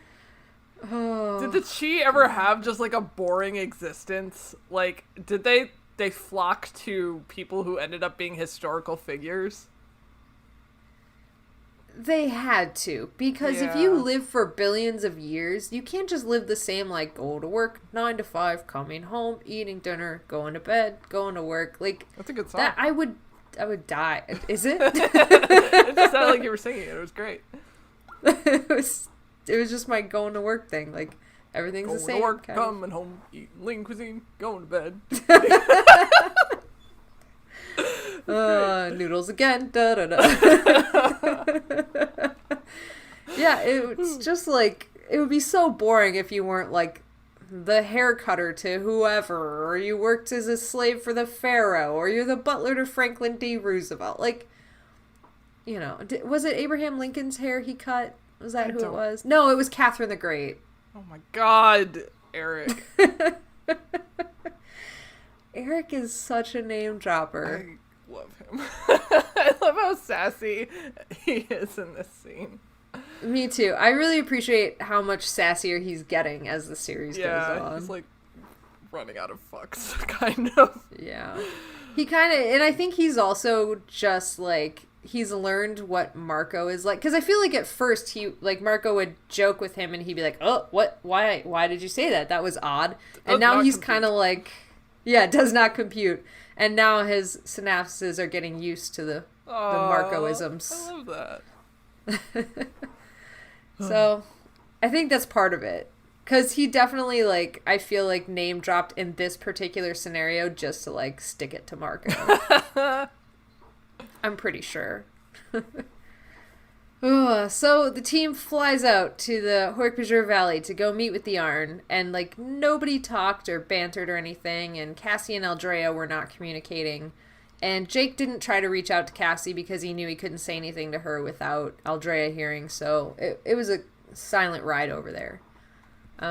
Oh. Did the chi ever have just like a boring existence? Like, did they flock to people who ended up being historical figures? They had to, because if you live for billions of years, you can't just live the same, like, go to work, 9 to 5, coming home, eating dinner, going to bed, going to work. Like, that's a good song. That I would die. Is it? It just sounded like you were singing it. It was great. It was just my going to work thing. Like, everything's the same. Going to work, coming home, eating lean cuisine, going to bed. Noodles again. Da, da, da. Yeah, it's just like, it would be so boring if you weren't like the hair cutter to whoever, or you worked as a slave for the pharaoh, or you're the butler to Franklin D. Roosevelt. Like, you know, was it Abraham Lincoln's hair he cut? Was that who it was? No, it was Catherine the Great. Oh my God, Eric. Eric is such a name dropper. I love him. I love how sassy he is in this scene. Me too. I really appreciate how much sassier he's getting as the series goes on. Yeah, he's like running out of fucks, kind of. Yeah. He kind of, and I think he's also just like, he's learned what Marco is like. Because I feel like at first Marco would joke with him and he'd be like, oh, what, why did you say that? That was odd. And now he's kind of like, yeah, it does not compute. And now his synapses are getting used to the Marco-isms. I love that. So, I think that's part of it. Because he definitely, like, I feel like name dropped in this particular scenario just to, like, stick it to Marco. I'm pretty sure. So, the team flies out to the hork-bajir Valley to go meet with the Arn. And, like, nobody talked or bantered or anything. And Cassie and Aldrea were not communicating. And Jake didn't try to reach out to Cassie because he knew he couldn't say anything to her without Aldrea hearing, so it was a silent ride over there.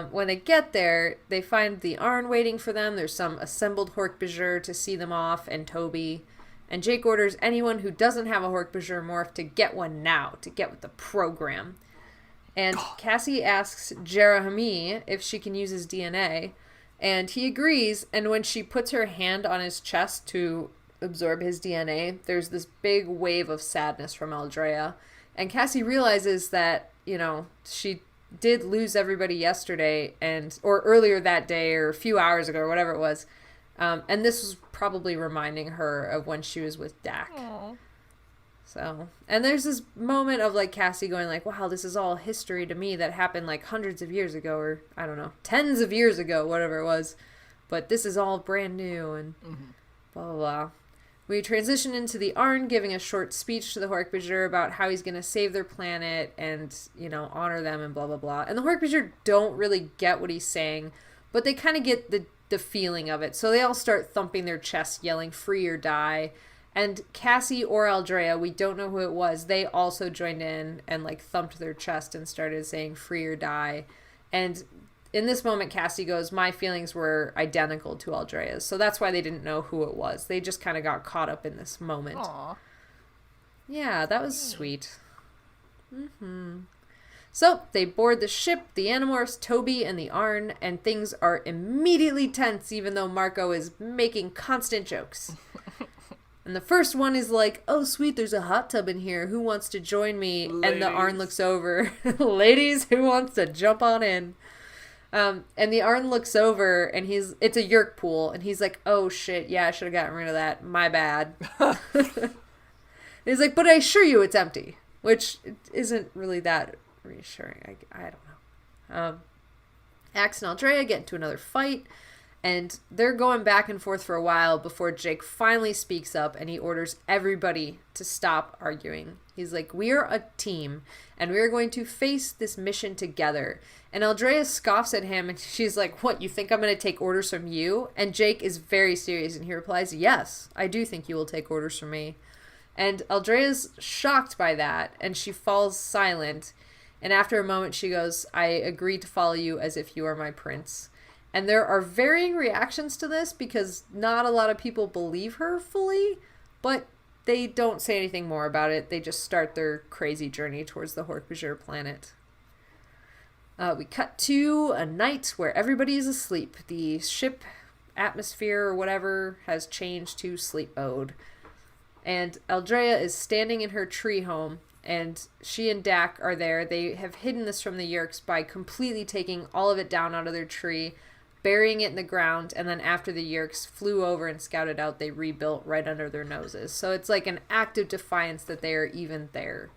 When they get there, they find the Arn waiting for them. There's some assembled hork-bajir to see them off, and Toby. And Jake orders anyone who doesn't have a hork-bajir morph to get one now, to get with the program. And Cassie asks Jerahami if she can use his DNA, and he agrees, and when she puts her hand on his chest to absorb his DNA, there's this big wave of sadness from Aldrea. And Cassie realizes that, you know, she did lose everybody yesterday or earlier that day or a few hours ago or whatever it was. And this was probably reminding her of when she was with Dak. Aww. So, and there's this moment of like Cassie going like, wow, this is all history to me that happened like hundreds of years ago, or I don't know, tens of years ago, whatever it was. But this is all brand new and blah, blah, blah. We transition into the Arn giving a short speech to the hork-bajir about how he's going to save their planet and, you know, honor them and blah, blah, blah. And the hork-bajir don't really get what he's saying, but they kind of get the feeling of it. So they all start thumping their chests, yelling, free or die. And Cassie or Aldrea, we don't know who it was, they also joined in and, like, thumped their chest and started saying free or die. And in this moment, Cassie goes, my feelings were identical to Aldrea's. So that's why they didn't know who it was. They just kind of got caught up in this moment. Aww. Yeah, that was sweet. So they board the ship, the Animorphs, Toby, and the Arn, and things are immediately tense even though Marco is making constant jokes. And the first one is like, oh, sweet, there's a hot tub in here. Who wants to join me? Ladies. And the Arn looks over. Ladies, who wants to jump on in? And the Arn looks over, and it's a yerk pool, and he's like, oh, shit, yeah, I should have gotten rid of that. My bad. He's like, but I assure you it's empty, which isn't really that reassuring. I don't know. Axe and Aldrea get into another fight, and they're going back and forth for a while before Jake finally speaks up, and he orders everybody to stop arguing. He's like, we are a team, and we are going to face this mission together. And Aldrea scoffs at him, and she's like, what, you think I'm going to take orders from you? And Jake is very serious, and he replies, yes, I do think you will take orders from me. And Aldrea's shocked by that, and she falls silent. And after a moment, she goes, I agree to follow you as if you are my prince. And there are varying reactions to this, because not a lot of people believe her fully, but they don't say anything more about it. They just start their crazy journey towards the hork-bajir planet. We cut to a night where everybody is asleep. The ship atmosphere or whatever has changed to sleep mode. And Aldrea is standing in her tree home, and she and Dak are there. They have hidden this from the Yeerks by completely taking all of it down out of their tree, burying it in the ground, and then after the Yeerks flew over and scouted out, they rebuilt right under their noses. So it's like an act of defiance that they are even there.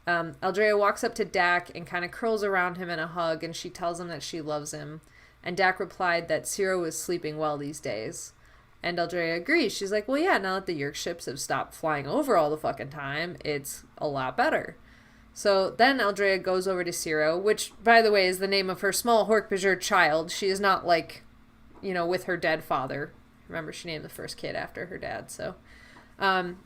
Aldrea walks up to Dak and kind of curls around him in a hug, and she tells him that she loves him. And Dak replied that Ciro was sleeping well these days. And Eldrea agrees. She's like, well, yeah, now that the Yeerk ships have stopped flying over all the fucking time, it's a lot better. So then Eldrea goes over to Ciro, which, by the way, is the name of her small hork-bajir child. She is not, like, you know, with her dead father. Remember, she named the first kid after her dad, so. And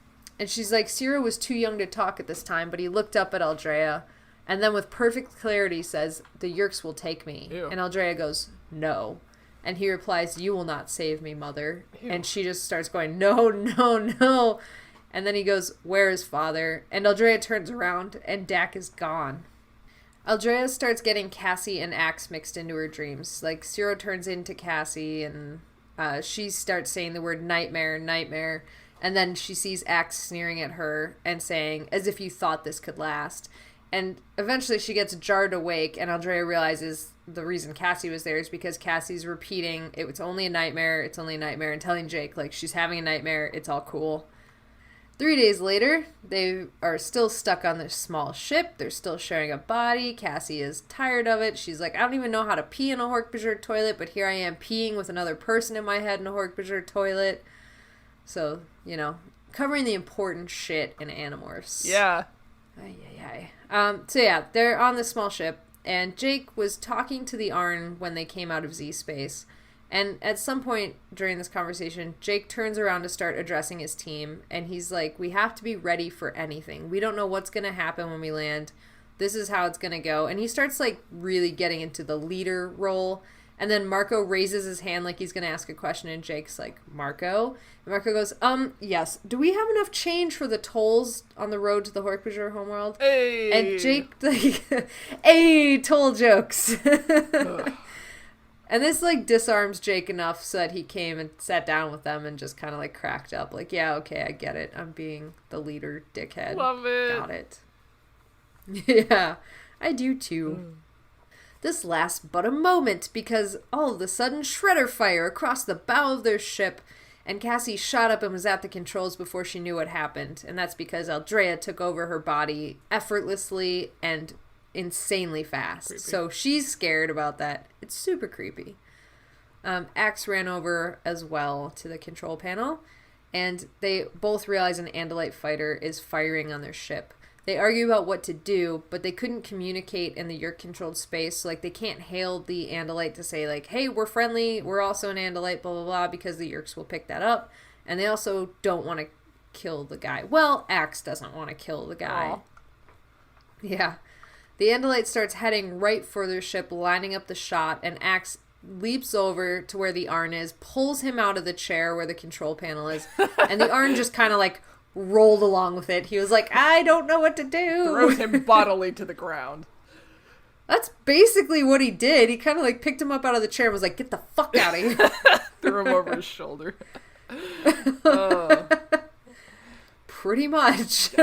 she's like, Ciro was too young to talk at this time, but he looked up at Eldrea, and then with perfect clarity says, the Yeerks will take me. Ew. And Eldrea goes, no. And he replies, you will not save me, mother. Ew. And she just starts going, no, no, no. And then he goes, where is father? And Eldrea turns around, and Dak is gone. Eldrea starts getting Cassie and Axe mixed into her dreams. Like, Ciro turns into Cassie, and she starts saying the word nightmare, nightmare. And then she sees Axe sneering at her and saying, as if you thought this could last. And eventually she gets jarred awake, and Eldrea realizes the reason Cassie was there is because Cassie's repeating, it's only a nightmare, it's only a nightmare, and telling Jake, like, she's having a nightmare, it's all cool. 3 days later, they are still stuck on this small ship. They're still sharing a body. Cassie is tired of it. She's like, I don't even know how to pee in a hork-bajir toilet, but here I am peeing with another person in my head in a hork-bajir toilet. So, you know, covering the important shit in Animorphs. Yeah. So yeah, they're on this small ship, and Jake was talking to the Arn when they came out of Z-Space. And at some point during this conversation, Jake turns around to start addressing his team, and he's like, we have to be ready for anything. We don't know what's going to happen when we land. This is how it's going to go. And he starts, like, really getting into the leader role. And then Marco raises his hand like he's going to ask a question, and Jake's like, Marco? And Marco goes, yes. Do we have enough change for the tolls on the road to the hork-bajir homeworld? Hey! And Jake, like, hey, toll jokes. And this, like, disarms Jake enough so that he came and sat down with them and just kind of, like, cracked up. Like, yeah, okay, I get it. I'm being the leader, dickhead. Love it. Got it. Yeah, I do, too. This lasts but a moment because all of a sudden shredder fire across the bow of their ship, and Cassie shot up and was at the controls before she knew what happened. And that's because Eldrea took over her body effortlessly and insanely fast. Creepy. So she's scared about that. It's super creepy. Axe ran over as well to the control panel, and they both realize an Andalite fighter is firing on their ship. They argue about what to do, but they couldn't communicate in the Yeerk-controlled space. So, like, they can't hail the Andalite to say, like, hey, we're friendly, we're also an Andalite, blah, blah, blah, because the Yeerks will pick that up. And they also don't want to kill the guy. Well, Axe doesn't want to kill the guy. Aww. Yeah. The Andalite starts heading right for their ship, lining up the shot, and Axe leaps over to where the Arn is, pulls him out of the chair where the control panel is, and the Arn just kind of, like, rolled along with it. He was like, I don't know what to do. Throws him bodily to the ground. That's basically what he did. He kind of, like, picked him up out of the chair and was like, get the fuck out of here. Threw him over his shoulder. Pretty much.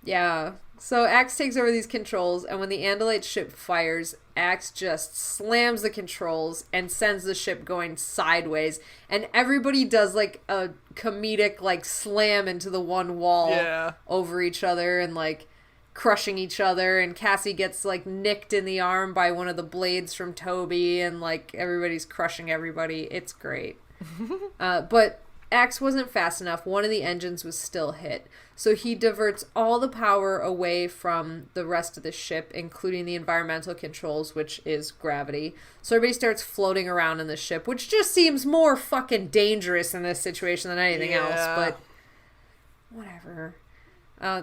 Yeah. So Axe takes over these controls, and when the Andalite ship fires, Axe just slams the controls and sends the ship going sideways, and everybody does, like, a comedic, like, slam into the one wall over each other and, like, crushing each other, and Cassie gets, like, nicked in the arm by one of the blades from Toby, and, like, everybody's crushing everybody. It's great. But Axe wasn't fast enough. One of the engines was still hit. So he diverts all the power away from the rest of the ship, including the environmental controls, which is gravity. So everybody starts floating around in the ship, which just seems more fucking dangerous in this situation than anything else, but whatever.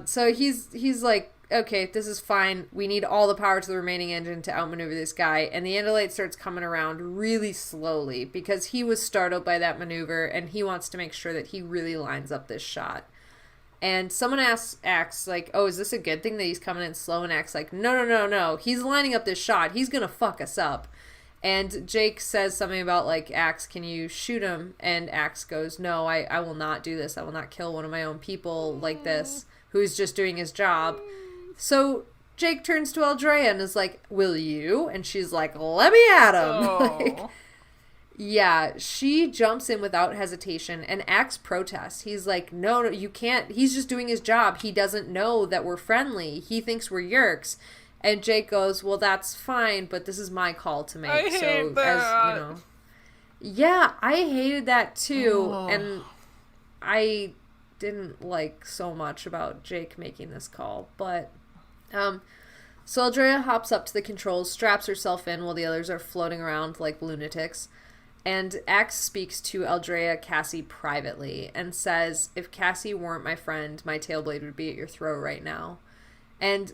So he's like, okay, this is fine. We need all the power to the remaining engine to outmaneuver this guy. And the Andalite starts coming around really slowly because he was startled by that maneuver, and he wants to make sure that he really lines up this shot. And someone asks Axe, like, oh, is this a good thing that he's coming in slow? And Axe like, no. He's lining up this shot. He's going to fuck us up. And Jake says something about, like, Axe, can you shoot him? And Axe goes, no, I will not do this. I will not kill one of my own people like this, who's just doing his job. So Jake turns to Eldrea and is like, will you? And she's like, let me at him. Like, yeah, she jumps in without hesitation, and Axe protests. He's like, no, you can't. He's just doing his job. He doesn't know that we're friendly. He thinks we're Yeerks. And Jake goes, well, that's fine, but this is my call to make. I hate that. As, you know. Yeah, I hated that too, and I didn't like so much about Jake making this call, but so Aldrea hops up to the controls, straps herself in while the others are floating around like lunatics, and Axe speaks to Aldrea Cassie privately and says, if Cassie weren't my friend, my tailblade would be at your throat right now. And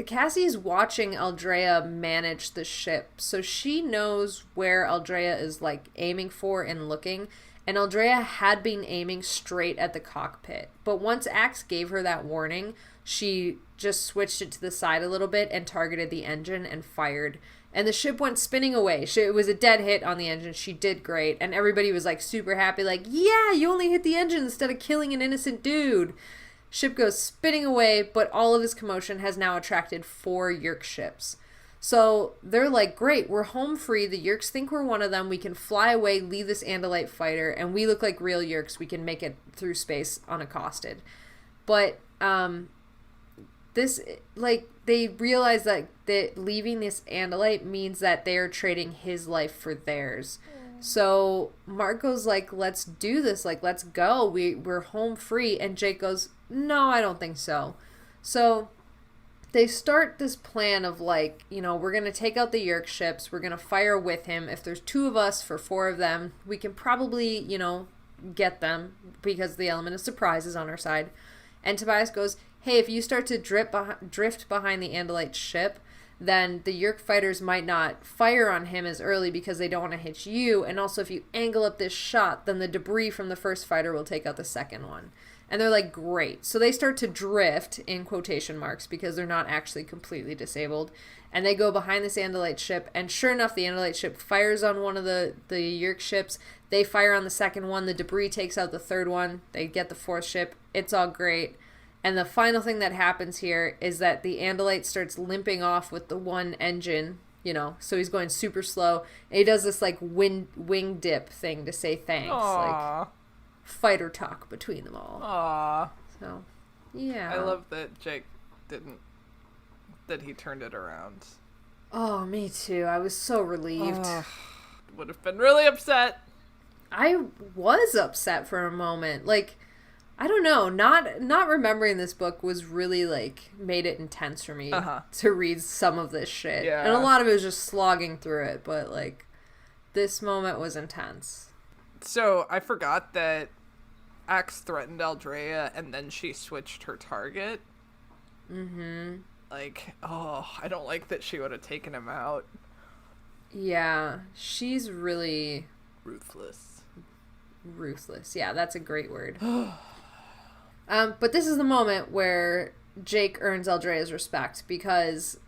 Cassie's watching Aldrea manage the ship, so she knows where Aldrea is like aiming for and looking, and Aldrea had been aiming straight at the cockpit. But once Axe gave her that warning, she just switched it to the side a little bit and targeted the engine and fired. And the ship went spinning away. It was a dead hit on the engine. She did great. And everybody was like super happy, like, yeah, you only hit the engine instead of killing an innocent dude. Ship goes spinning away, but all of this commotion has now attracted 4 Yeerk ships. So they're like, great, we're home free. The Yeerks think we're one of them. We can fly away, leave this Andalite fighter, and we look like real Yeerks. We can make it through space unaccosted. But this, like, they realize that leaving this Andalite means that they're trading his life for theirs. So Marco's like, let's do this. Like, let's go. We're home free. And Jake goes, no, I don't think so. So they start this plan of like, you know, we're going to take out the Yeerk ships. We're going to fire with him. If there's 2 of us for 4 of them, we can probably, you know, get them because the element of surprise is on our side. And Tobias goes, hey, if you start to drift behind the Andalite ship, then the Yeerk fighters might not fire on him as early because they don't want to hit you. And also, if you angle up this shot, then the debris from the first fighter will take out the second one. And they're like, great. So they start to drift, in quotation marks, because they're not actually completely disabled. And they go behind this Andalite ship. And sure enough, the Andalite ship fires on one of the Yeerk ships. They fire on the second one. The debris takes out the third one. They get the 4th ship. It's all great. And the final thing that happens here is that the Andalite starts limping off with the one engine, you know, so he's going super slow. And he does this, like, wing dip thing to say thanks. Aww. Like, fighter talk between them all. Aww. So, yeah. I love that Jake that he turned it around. Oh, me too. I was so relieved. Would have been really upset. I was upset for a moment. Like, I don't know, not remembering this book was really, like, made it intense for me to read some of this shit. Yeah. And a lot of it was just slogging through it, but, like, this moment was intense. So, I forgot that Axe threatened Aldrea, and then she switched her target. Mm-hmm. Like, I don't like that she would have taken him out. Yeah, she's really... Ruthless. Yeah, that's a great word. But this is the moment where Jake earns Aldrea's respect because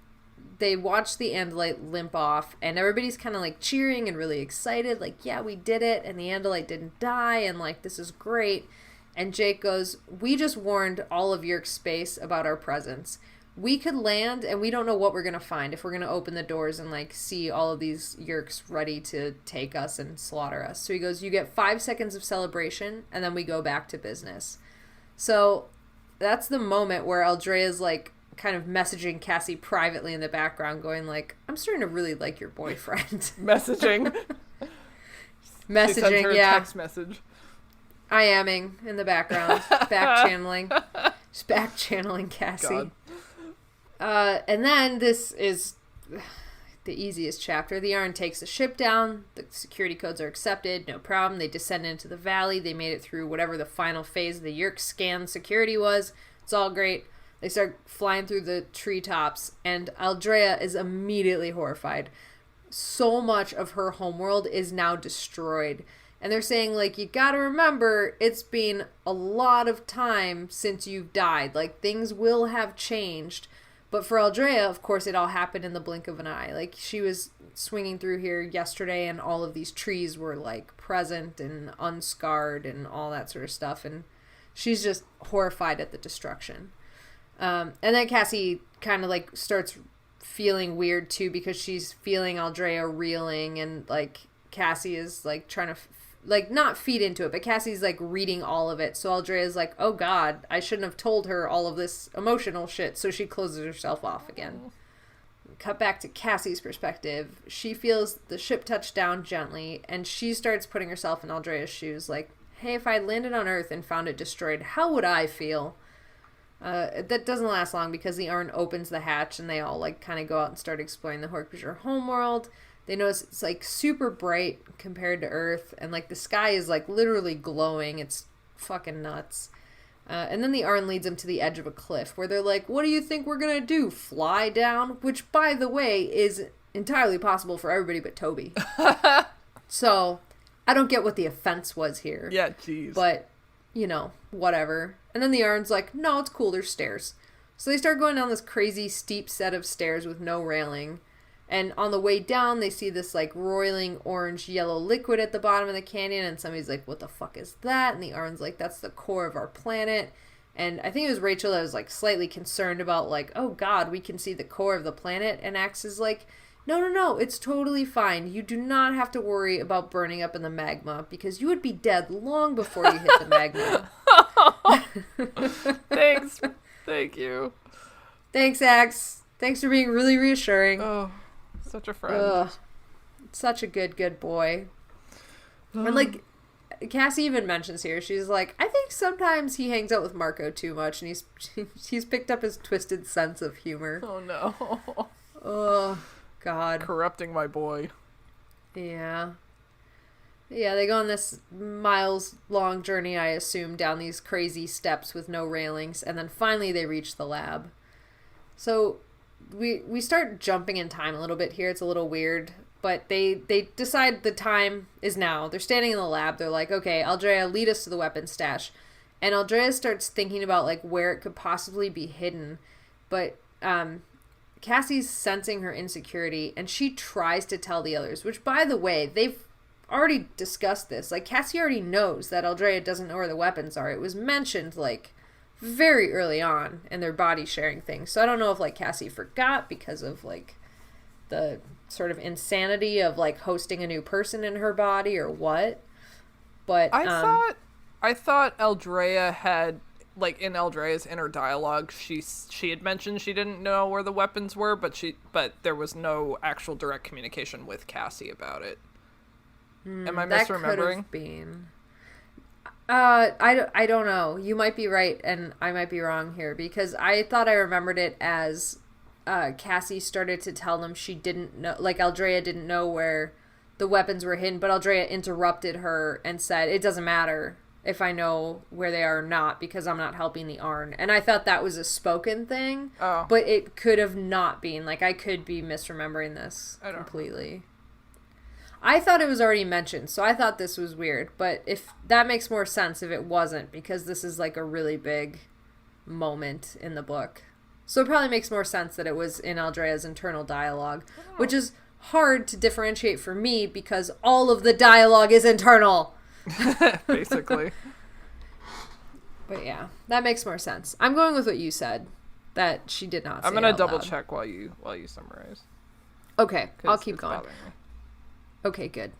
they watch the Andalite limp off and everybody's kind of like cheering and really excited. Like, yeah, we did it. And the Andalite didn't die. And like, this is great. And Jake goes, we just warned all of Yeerk space about our presence. We could land and we don't know what we're going to find if we're going to open the doors and like see all of these Yeerks ready to take us and slaughter us. So he goes, you get 5 seconds of celebration and then we go back to business. So that's the moment where Aldrea's like kind of messaging Cassie privately in the background going like, I'm starting to really like your boyfriend. Messaging, yeah. A text message. I aming in the background. Back channeling. Just back channeling Cassie. And then this is the easiest chapter. The Yarn takes the ship down. The security codes are accepted. No problem. They descend into the valley. They made it through whatever the final phase of the Yeerk scan security was. It's all great. They start flying through the treetops, and Aldrea is immediately horrified. So much of her homeworld is now destroyed. And they're saying, like, you gotta remember, it's been a lot of time since you've died. Like, things will have changed. But for Aldrea, of course, it all happened in the blink of an eye. Like, she was swinging through here yesterday, and all of these trees were, like, present and unscarred and all that sort of stuff. And she's just horrified at the destruction. And then Cassie kind of, like, starts feeling weird, too, because she's feeling Aldrea reeling, and, like, Cassie is, like, trying to... like, not feed into it, but Cassie's, like, reading all of it. So Aldrea's like, oh, God, I shouldn't have told her all of this emotional shit. So she closes herself off again. cut back to Cassie's perspective. She feels the ship touch down gently, and she starts putting herself in Aldrea's shoes, like, hey, if I landed on Earth and found it destroyed, how would I feel? That doesn't last long because the Arn opens the hatch and they all, like, kind of go out and start exploring the hork-bajir homeworld. They notice it's, like, super bright compared to Earth, and, like, the sky is, like, literally glowing. It's fucking nuts. And then the Arn leads them to the edge of a cliff where they're like, what do you think we're gonna do? Fly down? Which, by the way, is entirely possible for everybody but Toby. So, I don't get what the offense was here. Yeah, jeez. But, you know, whatever. And then the Arn's like, no, it's cool, there's stairs. So they start going down this crazy steep set of stairs with no railing. And on the way down, they see this, like, roiling orange-yellow liquid at the bottom of the canyon. And somebody's like, what the fuck is that? And the Arn's like, that's the core of our planet. And I think it was Rachel that was, like, slightly concerned about, like, oh, God, we can see the core of the planet. And Axe is like, no, it's totally fine. You do not have to worry about burning up in the magma because you would be dead long before you hit the magma. Thanks. Thank you. Thanks, Axe. Thanks for being really reassuring. Oh, such a friend. Ugh. Such a good boy. And, like, Cassie even mentions here, she's like, I think sometimes he hangs out with Marco too much, and he's picked up his twisted sense of humor. Oh, no. Oh, God. Corrupting my boy. Yeah. Yeah, they go on this miles-long journey, I assume, down these crazy steps with no railings, and then finally they reach the lab. So we start jumping in time a little bit here. It's a little weird, but they decide the time is now. They're standing in the lab. They're like, okay, Aldrea, lead us to the weapon stash. And Aldrea starts thinking about, like, where it could possibly be hidden. But Cassie's sensing her insecurity, and she tries to tell the others, which, by the way, they've already discussed this. Like, Cassie already knows that Aldrea doesn't know where the weapons are. It was mentioned, like, very early on in their body sharing thing. So I don't know if, like, Cassie forgot because of, like, the sort of insanity of, like, hosting a new person in her body or what. But I thought Aldrea had, like, in Aldrea's inner dialogue, she had mentioned she didn't know where the weapons were, but there was no actual direct communication with Cassie about it. Am I misremembering? That could have been. I don't know. You might be right, and I might be wrong here, because I thought I remembered it as Cassie started to tell them she didn't know, like, Aldrea didn't know where the weapons were hidden, but Aldrea interrupted her and said, it doesn't matter if I know where they are or not, because I'm not helping the Arn. And I thought that was a spoken thing, but it could have not been. Like, I could be misremembering this completely. I thought it was already mentioned, so I thought this was weird. But if that makes more sense if it wasn't, because this is, like, a really big moment in the book. So it probably makes more sense that it was in Aldrea's internal dialogue, which is hard to differentiate for me because all of the dialogue is internal. Basically. But yeah, that makes more sense. I'm going with what you said, that she did not say. I'm going to double check while you summarize. Okay, I'll keep going. Okay, good.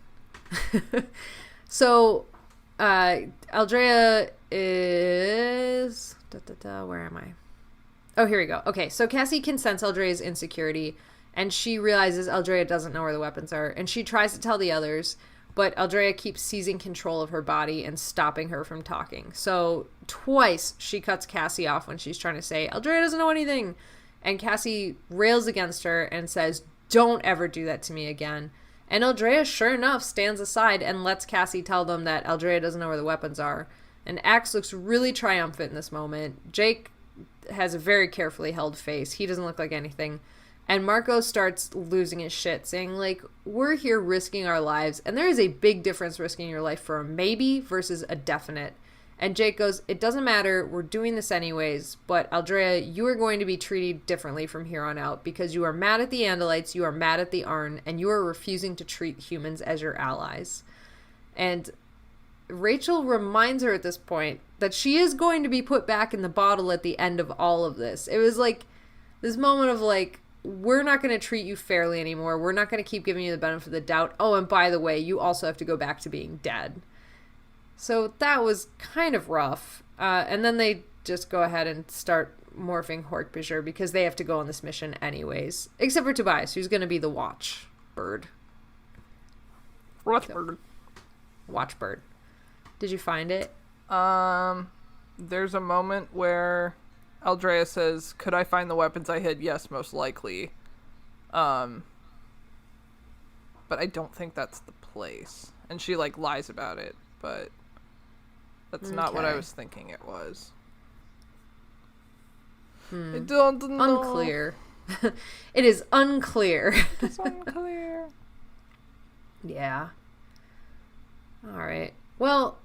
So, Aldrea is... where am I? Oh, here we go. Okay, so Cassie can sense Aldrea's insecurity, and she realizes Aldrea doesn't know where the weapons are, and she tries to tell the others, but Aldrea keeps seizing control of her body and stopping her from talking. So, twice she cuts Cassie off when she's trying to say, Aldrea doesn't know anything, and Cassie rails against her and says, don't ever do that to me again. And Aldrea, sure enough, stands aside and lets Cassie tell them that Aldrea doesn't know where the weapons are. And Axe looks really triumphant in this moment. Jake has a very carefully held face. He doesn't look like anything. And Marco starts losing his shit, saying, like, we're here risking our lives, and there is a big difference risking your life for a maybe versus a definite. And Jake goes, it doesn't matter, we're doing this anyways, but Aldrea, you are going to be treated differently from here on out, because you are mad at the Andalites, you are mad at the Arn, and you are refusing to treat humans as your allies. And Rachel reminds her at this point that she is going to be put back in the bottle at the end of all of this. It was like this moment of, like, we're not going to treat you fairly anymore. We're not going to keep giving you the benefit of the doubt. Oh, and by the way, you also have to go back to being dead. So that was kind of rough. And then they just go ahead and start morphing hork-bajir because they have to go on this mission anyways. Except for Tobias, who's going to be the watchbird. Watchbird. Did you find it? There's a moment where Aldrea says, "Could I find the weapons I hid? Yes, most likely." But I don't think that's the place. And she, like, lies about it, but that's not what I was thinking it was. I don't know. Unclear. It is unclear. It's unclear. Yeah. Alright. Well,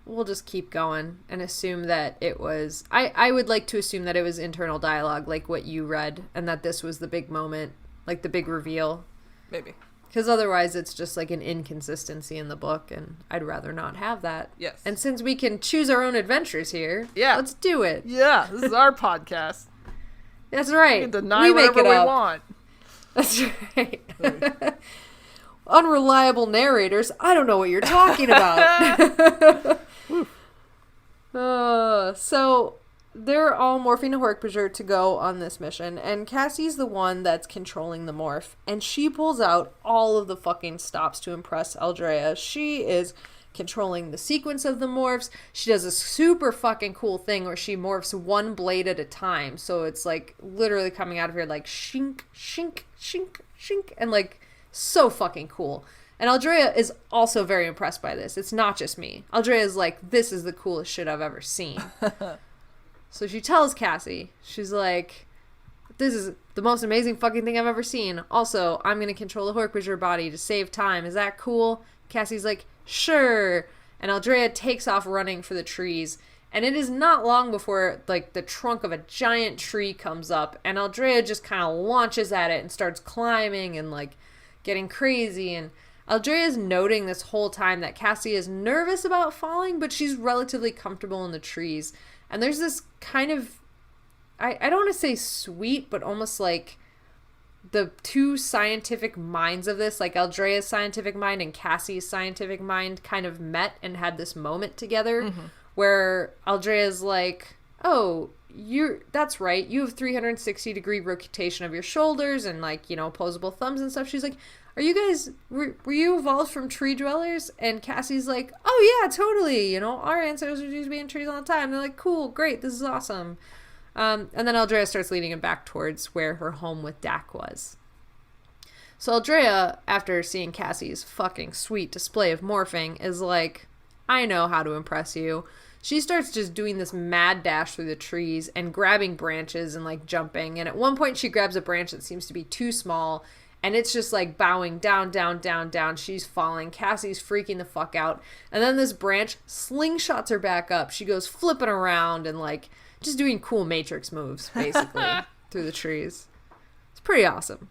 we'll just keep going and assume that it was... I would like to assume that it was internal dialogue, like what you read, and that this was the big moment, like the big reveal. Maybe. Because otherwise it's just like an inconsistency in the book, and I'd rather not have that. Yes. And since we can choose our own adventures here, let's do it. Yeah, this is our podcast. That's right. We can deny whatever we want. That's right. Unreliable narrators. I don't know what you're talking about. So they're all morphing to hork-bajir to go on this mission, and Cassie's the one that's controlling the morph, and she pulls out all of the fucking stops to impress Aldrea. She is controlling the sequence of the morphs. She does a super fucking cool thing where she morphs one blade at a time, so it's like literally coming out of here like shink, shink, shink, shink, and like so fucking cool. And Aldrea is also very impressed by this. It's not just me. Aldrea is like, this is the coolest shit I've ever seen. So she tells Cassie, she's like, this is the most amazing fucking thing I've ever seen. Also, I'm going to control the hork-bajir body to save time. Is that cool? Cassie's like, sure. And Aldrea takes off running for the trees. And it is not long before, like, the trunk of a giant tree comes up. And Aldrea just kind of launches at it and starts climbing and, like, getting crazy. And Aldrea is noting this whole time that Cassie is nervous about falling, but she's relatively comfortable in the trees. And there's this kind of, I don't want to say sweet, but almost like the two scientific minds of this, like Aldrea's scientific mind and Cassie's scientific mind kind of met and had this moment together where Aldrea's like, oh, that's right. You have 360-degree rotation of your shoulders and, like, you know, opposable thumbs and stuff. She's like, are you guys, were you evolved from tree dwellers? And Cassie's like, oh yeah, totally. You know, our ancestors used to be in trees all the time. They're like, cool, great, this is awesome. And then Aldrea starts leading him back towards where her home with Dak was. So Aldrea, after seeing Cassie's fucking sweet display of morphing, is like, I know how to impress you. She starts just doing this mad dash through the trees and grabbing branches and, like, jumping. And at one point she grabs a branch that seems to be too small, and it's just, like, bowing down, down, down, down. She's falling. Cassie's freaking the fuck out. And then this branch slingshots her back up. She goes flipping around and, like, just doing cool Matrix moves, basically, through the trees. It's pretty awesome.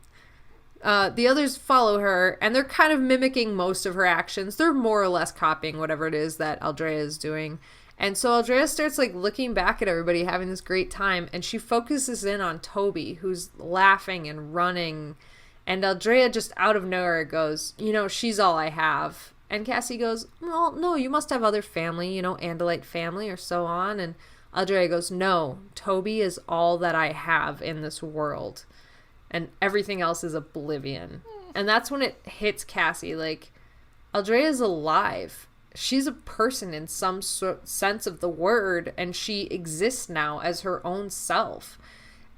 The others follow her, and they're kind of mimicking most of her actions. They're more or less copying whatever it is that Aldrea is doing. And so Aldrea starts, like, looking back at everybody having this great time, and she focuses in on Toby, who's laughing and running. And Aldrea just out of nowhere goes, you know, she's all I have. And Cassie goes, well, no, you must have other family, you know, Andalite family or so on. And Aldrea goes, no, Toby is all that I have in this world. And everything else is oblivion. And that's when it hits Cassie, like, Aldrea is alive. She's a person in some sense of the word, and she exists now as her own self.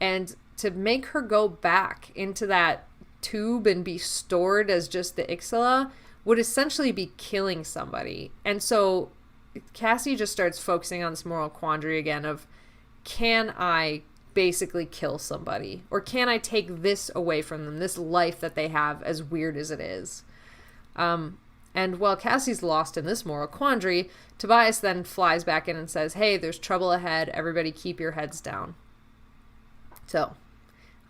And to make her go back into that tube and be stored as just the Ixala would essentially be killing somebody. And so Cassie just starts focusing on this moral quandary again of, can I basically kill somebody? Or can I take this away from them, this life that they have, as weird as it is? And while Cassie's lost in this moral quandary, Tobias then flies back in and says, hey, there's trouble ahead. Everybody keep your heads down. So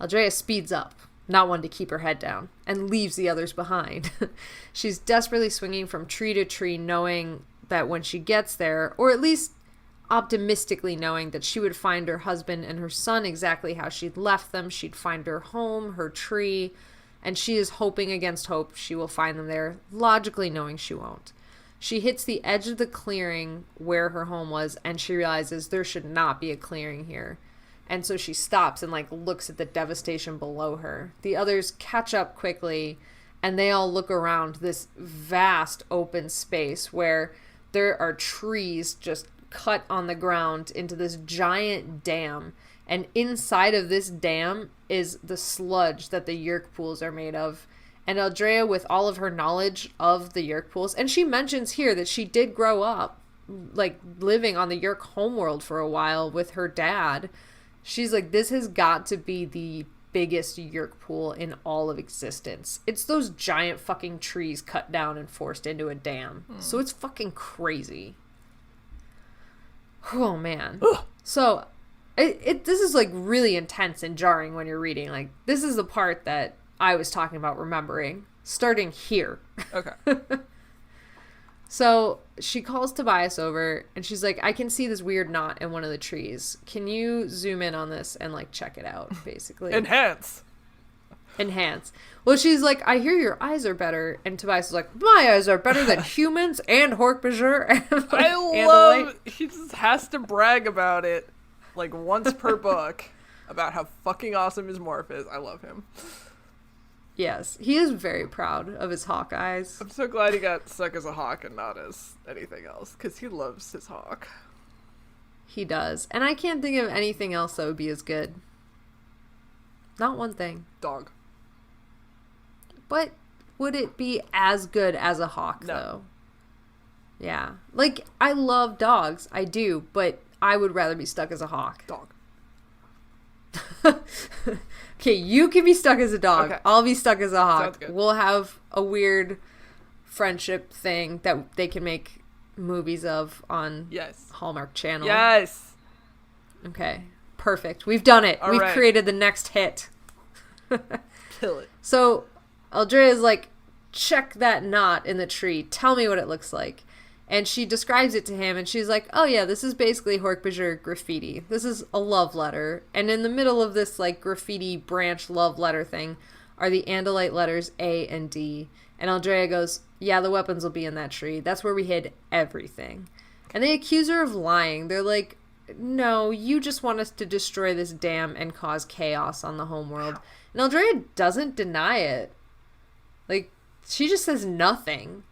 Aldrea speeds up, not one to keep her head down, and leaves the others behind. She's desperately swinging from tree to tree, knowing that when she gets there, or at least optimistically knowing that she would find her husband and her son exactly how she'd left them. She'd find her home, her tree, and she is hoping against hope she will find them there, logically knowing she won't. She hits the edge of the clearing where her home was, and she realizes there should not be a clearing here. And so she stops and, like, looks at the devastation below her. The others catch up quickly, and they all look around this vast open space where there are trees just cut on the ground into this giant dam. And inside of this dam is the sludge that the yerk pools are made of. And Aldrea, with all of her knowledge of the yerk pools, and she mentions here that she did grow up, like, living on the yerk homeworld for a while with her dad. She's like, this has got to be the biggest yerk pool in all of existence. It's those giant fucking trees cut down and forced into a dam. So it's fucking crazy. Oh, man. Ugh. So this is, like, really intense and jarring when you're reading. Like, this is the part that I was talking about remembering. Starting here. Okay. So she calls Tobias over, and she's like, I can see this weird knot in one of the trees. Can you zoom in on this and, like, check it out, basically? Enhance. Well, she's like, I hear your eyes are better. And Tobias is like, my eyes are better than humans and hork-bajir. And, like, I love, he just has to brag about it, like, once per book, about how fucking awesome his morph is. I love him. Yes, he is very proud of his hawk eyes. I'm so glad he got stuck as a hawk and not as anything else, because he loves his hawk. He does. And I can't think of anything else that would be as good. Not one thing. Dog. But would it be as good as a hawk, No. though? Yeah. Like, I love dogs. I do. But I would rather be stuck as a hawk. Dog. Okay, you can be stuck as a dog. Okay. I'll be stuck as a hawk. We'll have a weird friendship thing that they can make movies of on Hallmark Channel. Yes. Okay, perfect. We've done it. We've created the next hit. Kill it. So Aldrea is like, check that knot in the tree. Tell me what it looks like. And she describes it to him, and she's like, oh yeah, this is basically hork-bajir graffiti. This is a love letter. And in the middle of this, like, graffiti branch love letter thing are the Andalite letters A and D. And Aldrea goes, yeah, the weapons will be in that tree. That's where we hid everything. And they accuse her of lying. They're like, no, you just want us to destroy this dam and cause chaos on the homeworld. And Aldrea doesn't deny it. Like, she just says nothing.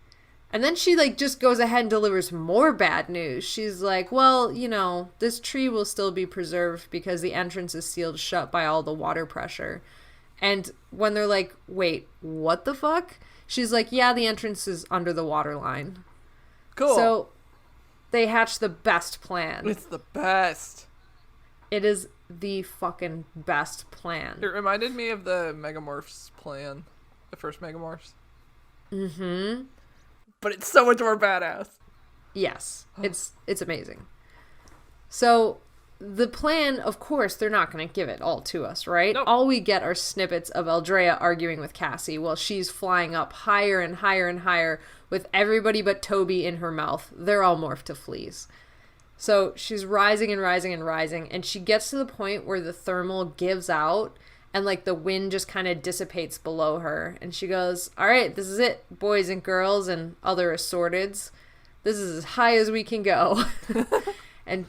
And then she, like, just goes ahead and delivers more bad news. She's like, well, you know, this tree will still be preserved because the entrance is sealed shut by all the water pressure. And when they're like, wait, what the fuck? She's like, yeah, the entrance is under the water line. Cool. So they hatch the best plan. It's the best. It is the fucking best plan. It reminded me of the Megamorphs plan. The first Megamorphs. Mm-hmm. But it's so much more badass. Yes. It's amazing. So the plan, of course, they're not going to give it all to us, right? Nope. All we get are snippets of Aldrea arguing with Cassie while she's flying up higher and higher and higher with everybody but Toby in her mouth. They're all morphed to fleas. So she's rising and rising and rising, and she gets to the point where the thermal gives out and, like, the wind just kind of dissipates below her. And she goes, all right, this is it, boys and girls and other assorteds. This is as high as we can go. And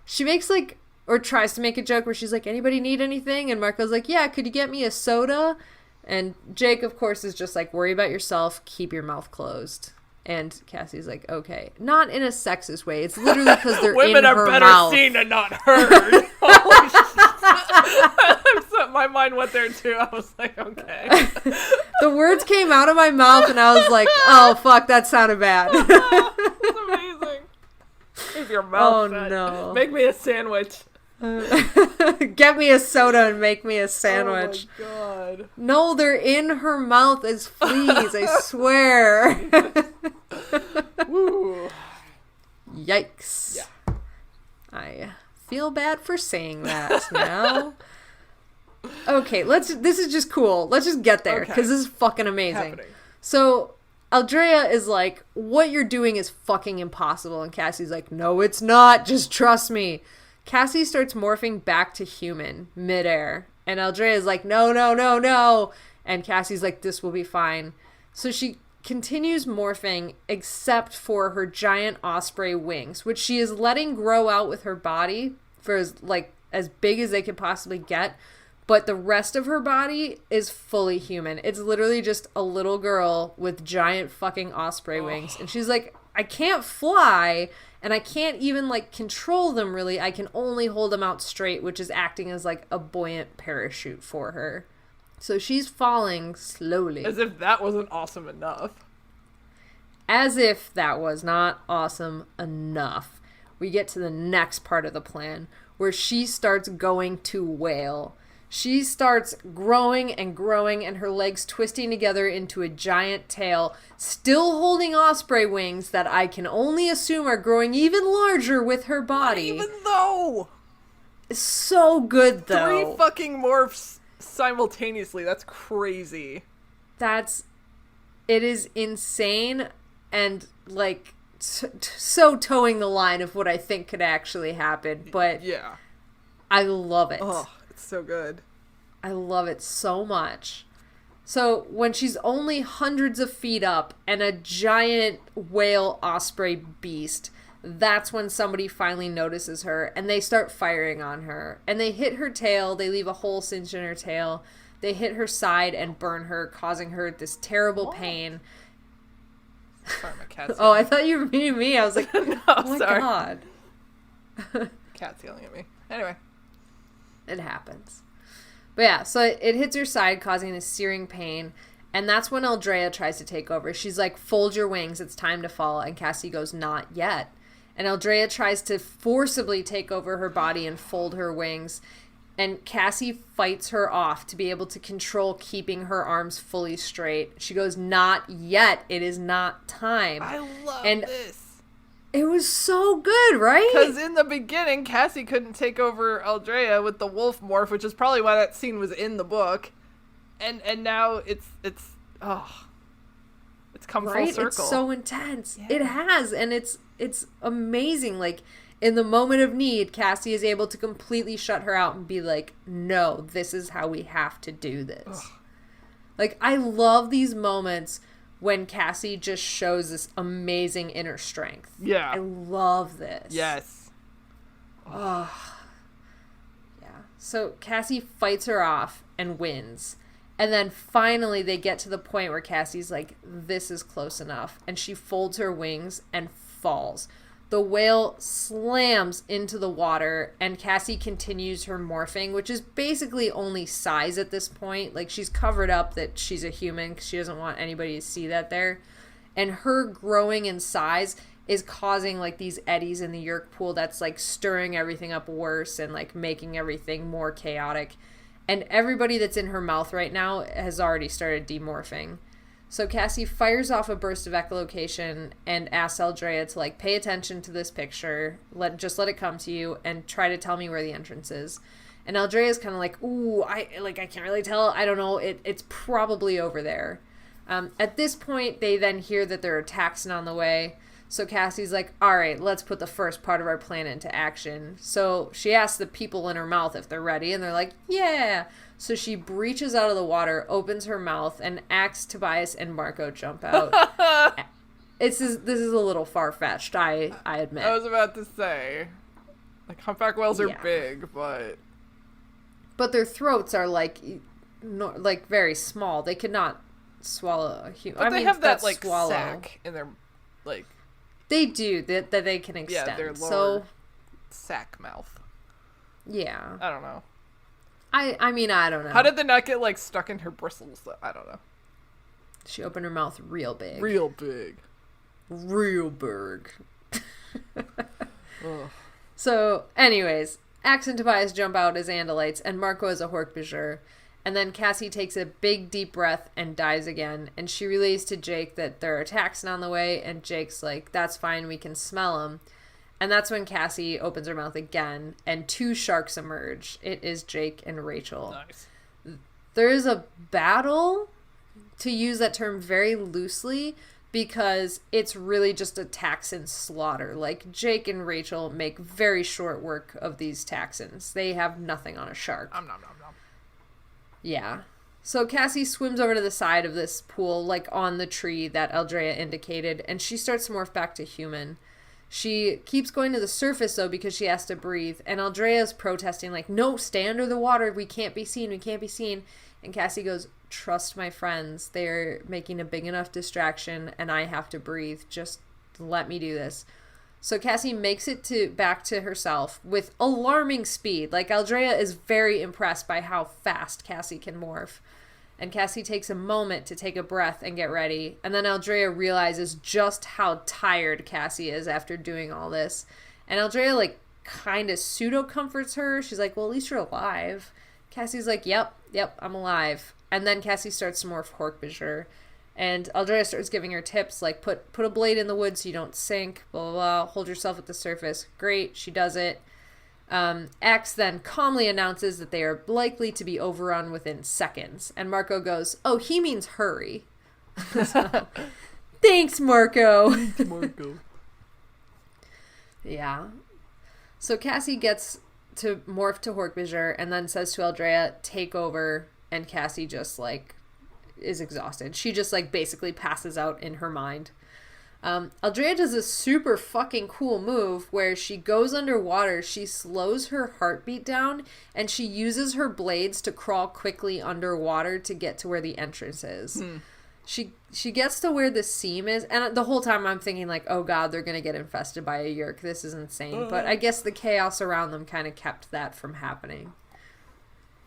she makes, like, or tries to make a joke where she's like, anybody need anything? And Marco's like, yeah, could you get me a soda? And Jake, of course, is just like, worry about yourself, keep your mouth closed. And Cassie's like, okay. Not in a sexist way. It's literally because they're in her mouth. Women are better seen and not heard. Holy shit. My mind went there too. I was like, okay. The words came out of my mouth and I was like, oh, fuck, that sounded bad. That's amazing. Keep your mouth shut. No. Make me a sandwich. Get me a soda and make me a sandwich. Oh my god. No, they're in her mouth as fleas, I swear. Woo. Yikes. Yeah. I feel bad for saying that now. Okay, this is just cool. Let's just get there, because this is fucking amazing. Happening. So Aldrea is like, what you're doing is fucking impossible. And Cassie's like, no, it's not. Just trust me. Cassie starts morphing back to human midair. And Aldrea is like, no, no, no, no. And Cassie's like, this will be fine. So she continues morphing except for her giant osprey wings, which she is letting grow out with her body for as big as they could possibly get, but the rest of her body is fully human. It's literally just a little girl with giant fucking osprey wings. And she's like, I can't fly, and I can't even, like, control them, really. I can only hold them out straight, which is acting as, like, a buoyant parachute for her. So she's falling slowly. As if that wasn't awesome enough. As if that was not awesome enough. We get to the next part of the plan, where she starts going to wail. She starts growing and growing, and her legs twisting together into a giant tail, still holding osprey wings that I can only assume are growing even larger with her body. Not even though! It's so good, though. 3 fucking morphs simultaneously. That's crazy. It is insane, and, like, so towing the line of what I think could actually happen, but yeah, I love it. Oh, it's so good. I love it so much. So when she's only hundreds of feet up and a giant whale osprey beast, that's when somebody finally notices her and they start firing on her. And they hit her tail, they leave a hole singed in her tail, they hit her side and burn her, causing her this terrible pain. Sorry, my cat's Oh, I thought you were meaning me. I was like, no, oh my sorry. God. Cat's yelling at me. Anyway. It happens. But yeah, so it hits her side, causing this searing pain. And that's when Aldrea tries to take over. She's like, fold your wings, it's time to fall. And Cassie goes, not yet. And Aldrea tries to forcibly take over her body and fold her wings. And Cassie fights her off to be able to control keeping her arms fully straight. She goes, not yet. It is not time. I love this. It was so good, right? Because in the beginning, Cassie couldn't take over Aldrea with the wolf morph, which is probably why that scene was in the book. And now it's come full circle. It's so intense. Yeah. It has, and it's amazing. Like, in the moment of need, Cassie is able to completely shut her out and be like, no, this is how we have to do this. Ugh. Like, I love these moments when Cassie just shows this amazing inner strength. Yeah. I love this. Yes. Oh. Yeah. So Cassie fights her off and wins. And then finally they get to the point where Cassie's like, this is close enough. And she folds her wings and falls. The whale slams into the water, and Cassie continues her morphing, which is basically only size at this point. Like, she's covered up that she's a human because she doesn't want anybody to see that there. And her growing in size is causing, like, these eddies in the Yerk pool that's, like, stirring everything up worse and, like, making everything more chaotic. And everybody that's in her mouth right now has already started demorphing. So Cassie fires off a burst of echolocation and asks Aldrea to, like, pay attention to this picture, just let it come to you, and try to tell me where the entrance is. And Aldrea's kind of like, ooh, I can't really tell. I don't know. It's probably over there. At this point, they then hear that there are Taxxon on the way. So Cassie's like, all right, let's put the first part of our plan into action. So she asks the people in her mouth if they're ready, and they're like, yeah. So she breaches out of the water, opens her mouth, and asks Tobias and Marco jump out. This is a little far-fetched, I admit. I was about to say, like, humpback whales are big, but their throats are, like very small. They could not swallow a human. But they have that, like, sack in their, like... They do, that they can extend. Yeah, their lower sack mouth. Yeah. I don't know. I mean, I don't know. How did they not get, like, stuck in her bristles, though? I don't know. She opened her mouth real big. Real big. Real big. So, anyways, Axe and Tobias jump out as Andalites, and Marco as a hork-bajir. And then Cassie takes a big, deep breath and dies again. And she relays to Jake that there are Taxxon on the way, and Jake's like, that's fine, we can smell them. And that's when Cassie opens her mouth again, and 2 sharks emerge. It is Jake and Rachel. Nice. There is a battle, to use that term very loosely, because it's really just a Taxxon slaughter. Like, Jake and Rachel make very short work of these Taxxons. They have nothing on a shark. Nom nom nom nom. Yeah. So Cassie swims over to the side of this pool, like on the tree that Aldrea indicated, and she starts to morph back to human. She keeps going to the surface, though, because she has to breathe. And Aldrea's protesting, like, no, stay under the water. We can't be seen. We can't be seen. And Cassie goes, trust my friends. They're making a big enough distraction, and I have to breathe. Just let me do this. So Cassie makes it back to herself with alarming speed. Like, Aldrea is very impressed by how fast Cassie can morph. And Cassie takes a moment to take a breath and get ready. And then Aldrea realizes just how tired Cassie is after doing all this. And Aldrea, like, kind of pseudo-comforts her. She's like, well, at least you're alive. Cassie's like, yep, I'm alive. And then Cassie starts to morph hork-bajir. And Aldrea starts giving her tips, like, put a blade in the wood so you don't sink, blah, blah, blah. Hold yourself at the surface. Great, she does it. Axe then calmly announces that they are likely to be overrun within seconds. And Marco goes, oh, he means hurry. So, thanks, Marco. Thanks, Marco. Yeah. So Cassie gets to morph to hork-bajir and then says to Aldrea, take over. And Cassie just, like, is exhausted. She just, like, basically passes out in her mind. Aldrea does a super fucking cool move where she goes underwater, she slows her heartbeat down, and she uses her blades to crawl quickly underwater to get to where the entrance is. She gets to where the seam is, and the whole time I'm thinking, like, oh god, they're gonna get infested by a yerk. This is insane. But I guess the chaos around them kind of kept that from happening.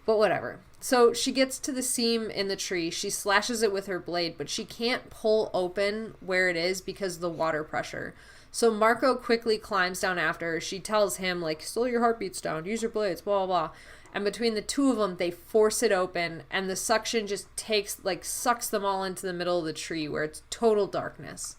But whatever. So she gets to the seam in the tree. She slashes it with her blade, but she can't pull open where it is because of the water pressure. So Marco quickly climbs down after her. She tells him, like, slow your heartbeats down, use your blades, blah, blah, blah. And between the two of them, they force it open, and the suction just sucks them all into the middle of the tree where it's total darkness.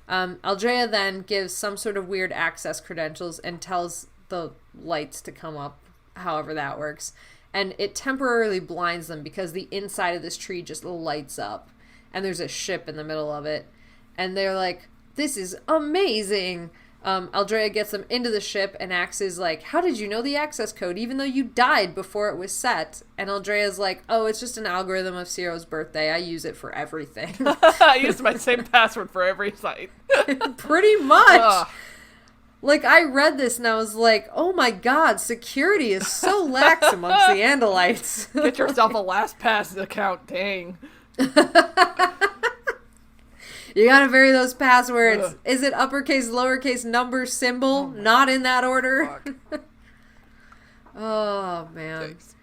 Aldrea then gives some sort of weird access credentials and tells the lights to come up, however that works. And it temporarily blinds them because the inside of this tree just lights up. And there's a ship in the middle of it. And they're like, this is amazing. Aldrea gets them into the ship, and Axe is like, how did you know the access code even though you died before it was set? And Aldrea's like, oh, it's just an algorithm of Ciro's birthday. I use it for everything. I use my same password for every site. Pretty much. Like, I read this and I was like, oh my god, security is so lax amongst the Andalites. Get yourself a LastPass account, dang. You gotta vary those passwords. Ugh. Is it uppercase, lowercase, number, symbol? Oh, not in that order. Oh, man. Thanks.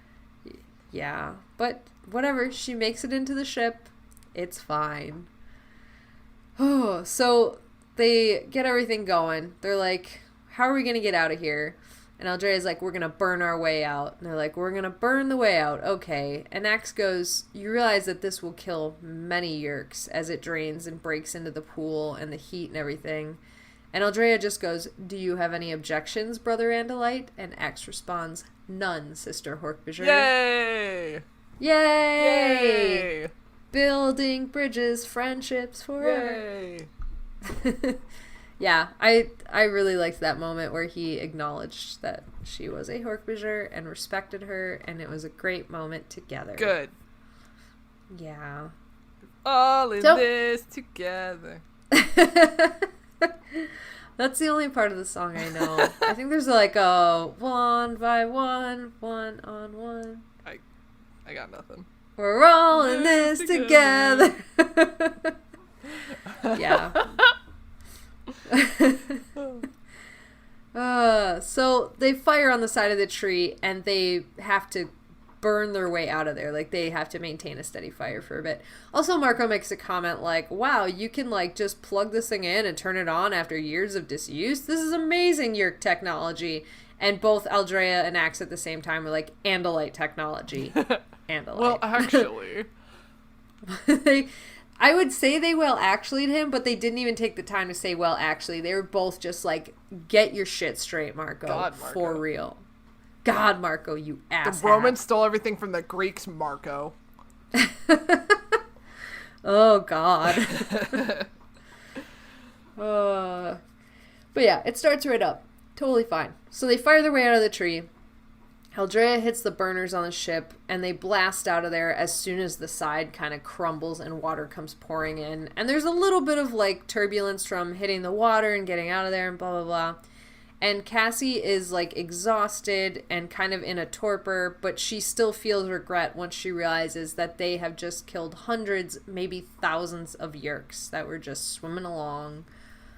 Yeah, but whatever. She makes it into the ship. It's fine. Oh, so they get everything going. They're like, how are we going to get out of here? And Aldrea's like, we're going to burn our way out. And they're like, we're going to burn the way out. Okay. And Axe goes, you realize that this will kill many yerks as it drains and breaks into the pool and the heat and everything. And Aldrea just goes, do you have any objections, Brother Andalite? And Axe responds, none, Sister hork-bajir. Yay! Yay! Building bridges, friendships forever. Yay! Yeah, I really liked that moment where he acknowledged that she was a hork-bajir and respected her, and it was a great moment together. Good. Yeah. All in this together. That's the only part of the song I know. I think there's like a one by one, one on one. I got nothing. We're all in this together. Yeah. So they fire on the side of the tree and they have to burn their way out of there. Like, they have to maintain a steady fire for a bit. Also, Marco makes a comment like, wow, you can like just plug this thing in and turn it on after years of disuse. This is amazing, yerk technology. And both Aldrea and Axe at the same time were like, Andalite technology. Andalite. Well, actually. I would say they well actually'd him, but they didn't even take the time to say well actually. They were both just like, get your shit straight, Marco. God, Marco. For real. God, Marco, you ass. The Romans stole everything from the Greeks, Marco. Oh, God. But yeah, it starts right up. Totally fine. So they fire their way out of the tree. Aldrea hits the burners on the ship, and they blast out of there as soon as the side kind of crumbles and water comes pouring in. And there's a little bit of, like, turbulence from hitting the water and getting out of there and blah, blah, blah. And Cassie is, like, exhausted and kind of in a torpor, but she still feels regret once she realizes that they have just killed hundreds, maybe thousands of Yeerks that were just swimming along.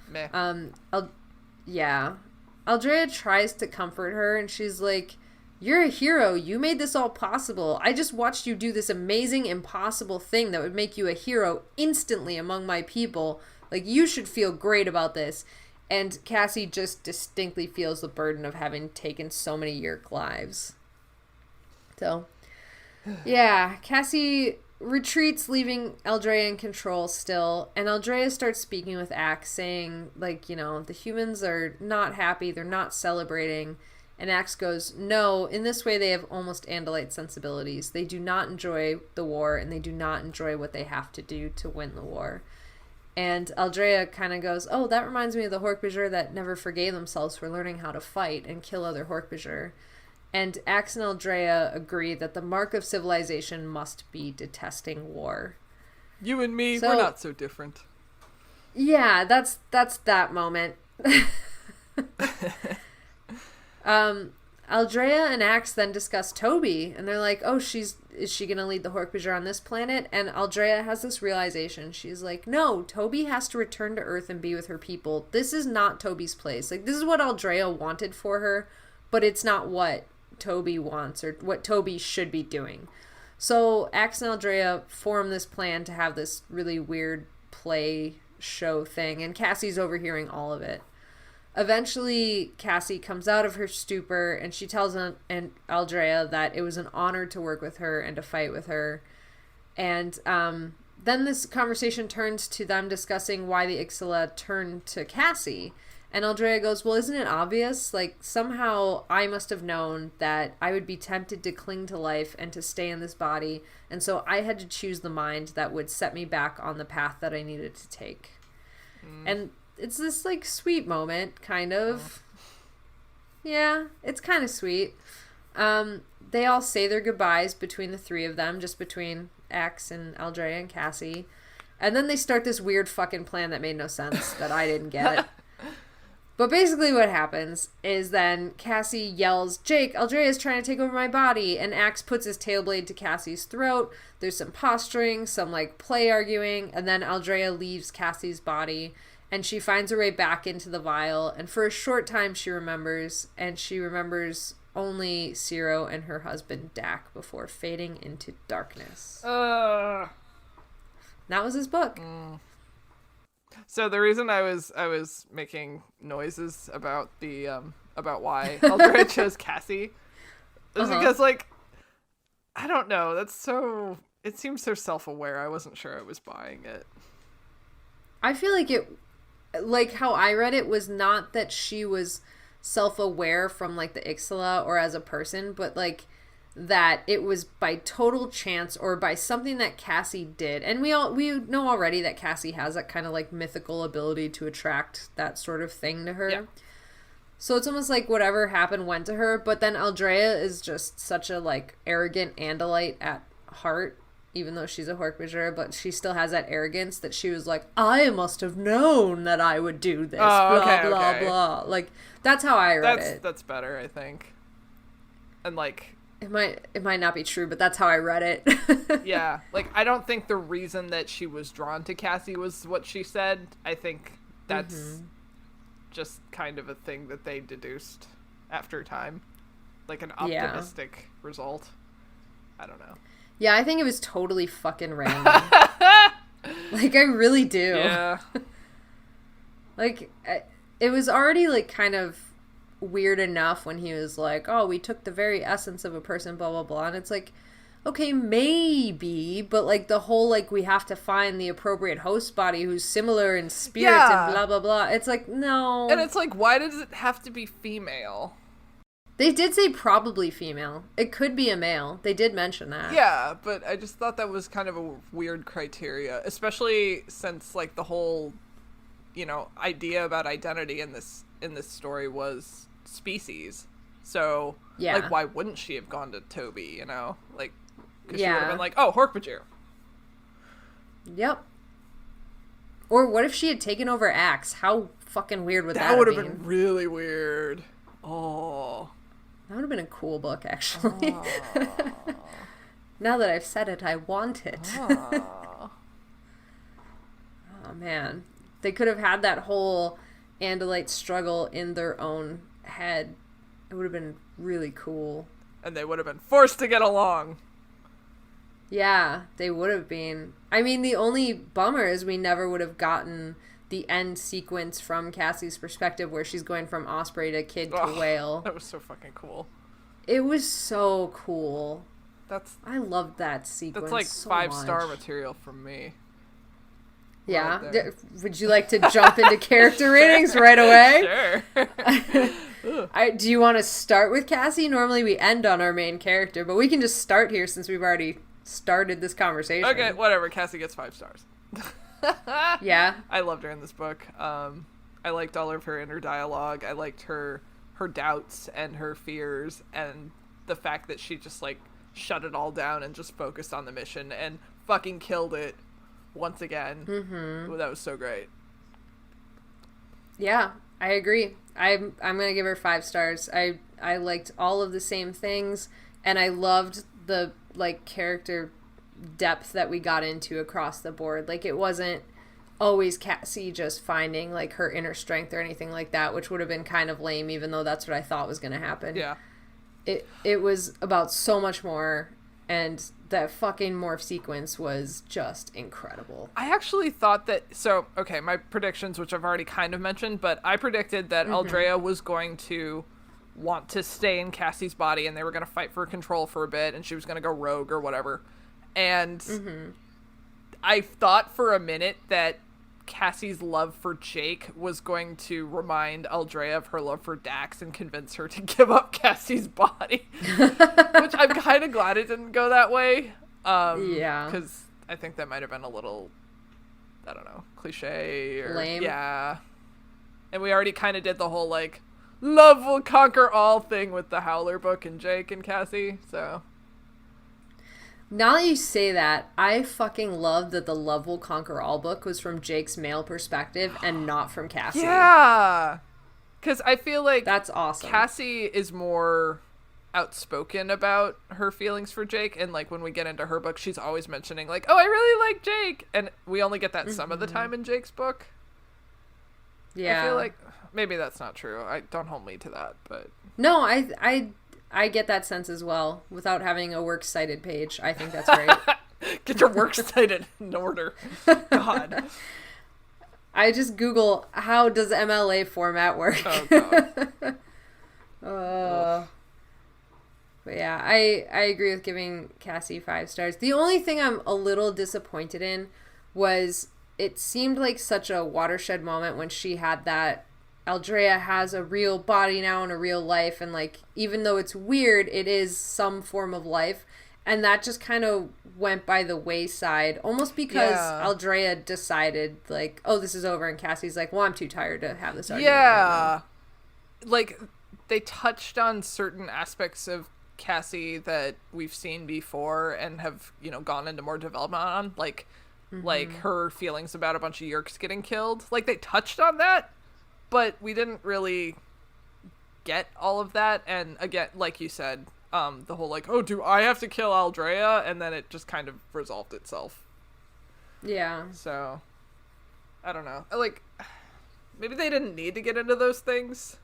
Meh. Yeah. Aldrea tries to comfort her, and she's like, "You're a hero. You made this all possible. I just watched you do this amazing, impossible thing that would make you a hero instantly among my people. Like, you should feel great about this." And Cassie just distinctly feels the burden of having taken so many Yeerk lives. So, yeah, Cassie retreats, leaving Aldrea in control still, and Aldrea starts speaking with Axe, saying, like, you know, the humans are not happy, they're not celebrating. And Axe goes, "No, in this way they have almost Andalite sensibilities. They do not enjoy the war, and they do not enjoy what they have to do to win the war." And Aldrea kind of goes, "Oh, that reminds me of the hork-bajir that never forgave themselves for learning how to fight and kill other hork-bajir." And Axe and Aldrea agree that the mark of civilization must be detesting war. You and me, we're not so different. Yeah, that's that moment. Aldrea and Axe then discuss Toby, and they're like, "Oh, is she gonna lead the hork-bajir on this planet?" And Aldrea has this realization. She's like, "No, Toby has to return to Earth and be with her people. This is not Toby's place. Like, this is what Aldrea wanted for her, but it's not what Toby wants or what Toby should be doing." So Axe and Aldrea form this plan to have this really weird play show thing, and Cassie's overhearing all of it. Eventually, Cassie comes out of her stupor, and she tells Aldrea that it was an honor to work with her and to fight with her. And then this conversation turns to them discussing why the Ixala turned to Cassie. And Aldrea goes, "Well, isn't it obvious? Like, somehow I must have known that I would be tempted to cling to life and to stay in this body, and so I had to choose the mind that would set me back on the path that I needed to take." And it's this, like, sweet moment, kind of. Yeah, it's kind of sweet. They all say their goodbyes between the three of them, just between Axe and Aldrea and Cassie. And then they start this weird fucking plan that made no sense, that I didn't get. But basically what happens is then Cassie yells, "Jake, Aldrea is trying to take over my body," and Axe puts his tail blade to Cassie's throat. There's some posturing, some, like, play arguing, and then Aldrea leaves Cassie's body, and she finds her way back into the vial, and for a short time she remembers, and she remembers only Ciro and her husband Dak before fading into darkness. That was his book. So the reason I was making noises about the about why Aldrea chose Cassie is because, like, I don't know, it seems so self-aware. I wasn't sure I was buying it. I feel like it, like, how I read it was not that she was self-aware from, like, the Ixala or as a person, but, like, that it was by total chance or by something that Cassie did. And we know already that Cassie has that kind of, like, mythical ability to attract that sort of thing to her. Yeah. So it's almost like whatever happened went to her, but then Aldrea is just such a, like, arrogant Andalite at heart, even though she's a hork-bajir, but she still has that arrogance that she was like, "I must have known that I would do this, blah, blah. Like, that's how I read it. That's better, I think. And, like, It might not be true, but that's how I read it. Yeah. Like, I don't think the reason that she was drawn to Cassie was what she said. I think that's just kind of a thing that they deduced after time. Like an optimistic result. I don't know. Yeah, I think it was totally fucking random. Like, I really do. Yeah. Like, it was already, like, kind of weird enough when he was like, "Oh, we took the very essence of a person, blah, blah, blah." And it's like, okay, maybe, but, like, the whole, like, we have to find the appropriate host body who's similar in spirit and blah, blah, blah. It's like, no. And it's like, why does it have to be female? They did say probably female. It could be a male. They did mention that. Yeah, but I just thought that was kind of a weird criteria, especially since, like, the whole, you know, idea about identity in this story was species. So, Yeah. like, why wouldn't she have gone to Toby, you know? Like, because she Yeah. would have been like, oh, hork-bajir. Yep. Or what if she had taken over Axe? How fucking weird would that That have would have been? been really weird. Oh. That would have been a cool book, actually. Now that I've said it, I want it. Oh. Oh, man. They could have had that whole Andalite struggle in their own head. It would have been really cool. And they would have been forced to get along. Yeah, they would have been. I mean, the only bummer is we never would have gotten the end sequence from Cassie's perspective where she's going from Osprey to Kid to Whale. That was so fucking cool. It was so cool. That's I loved that sequence. That's like so 5-star much. material from me. Yeah. Right. Would you like to jump into character ratings right away? Sure. Do you want to start with Cassie? Normally we end on our main character, but we can just start here since we've already started this conversation. Okay, whatever. Cassie gets 5 stars. Yeah. I loved her in this book. I liked all of her inner dialogue. I liked her doubts and her fears and the fact that she just like shut it all down and just focused on the mission and fucking killed it once again. Mm-hmm. Well, that was so great. Yeah, I agree. I'm gonna give her 5 stars. I liked all of the same things, and I loved the like character depth that we got into across the board. Like, it wasn't always Cassie just finding like her inner strength or anything like that, which would have been kind of lame, even though that's what I thought was gonna happen. Yeah. It was about so much more, and that fucking morph sequence was just incredible. I actually thought that, so, okay, my predictions, which I've already kind of mentioned, but I predicted that Aldrea was going to want to stay in Cassie's body, and they were going to fight for control for a bit, and she was going to go rogue or whatever. And I thought for a minute that Cassie's love for Jake was going to remind Aldrea of her love for Dax and convince her to give up Cassie's body. Which I'm kind of glad it didn't go that way. Yeah. Because I think that might have been a little, I don't know, cliche or lame. Yeah. And we already kind of did the whole like love will conquer all thing with the Howler book and Jake and Cassie. So now that you say that, I fucking love that the Love Will Conquer All book was from Jake's male perspective and not from Cassie. yeah. Because I feel like That's awesome. Cassie is more outspoken about her feelings for Jake, and like when we get into her book, she's always mentioning like, oh, I really like Jake, and we only get that some of the time in Jake's book. Yeah. I feel like maybe that's not true. I don't hold me to that, but No, I get that sense as well. Without having a works cited page, I think that's great. get your works cited in order. God. I just Google, how does MLA format work? Oh God. But yeah, I agree with giving Cassie 5 stars. The only thing I'm a little disappointed in was it seemed like such a watershed moment when she had that Aldrea has a real body now and a real life, and like, even though it's weird, it is some form of life, and that just kind of went by the wayside, almost because Aldrea decided like, oh, this is over, and Cassie's like, well, I'm too tired to have this argument right now. Like they touched on certain aspects of Cassie that we've seen before and have, you know, gone into more development on, like her feelings about a bunch of Yerks getting killed. Like they touched on that, but we didn't really get all of that. And again, like you said, the whole like, oh, do I have to kill Aldrea? And then it just kind of resolved itself. Yeah. So, I don't know. Like, maybe they didn't need to get into those things.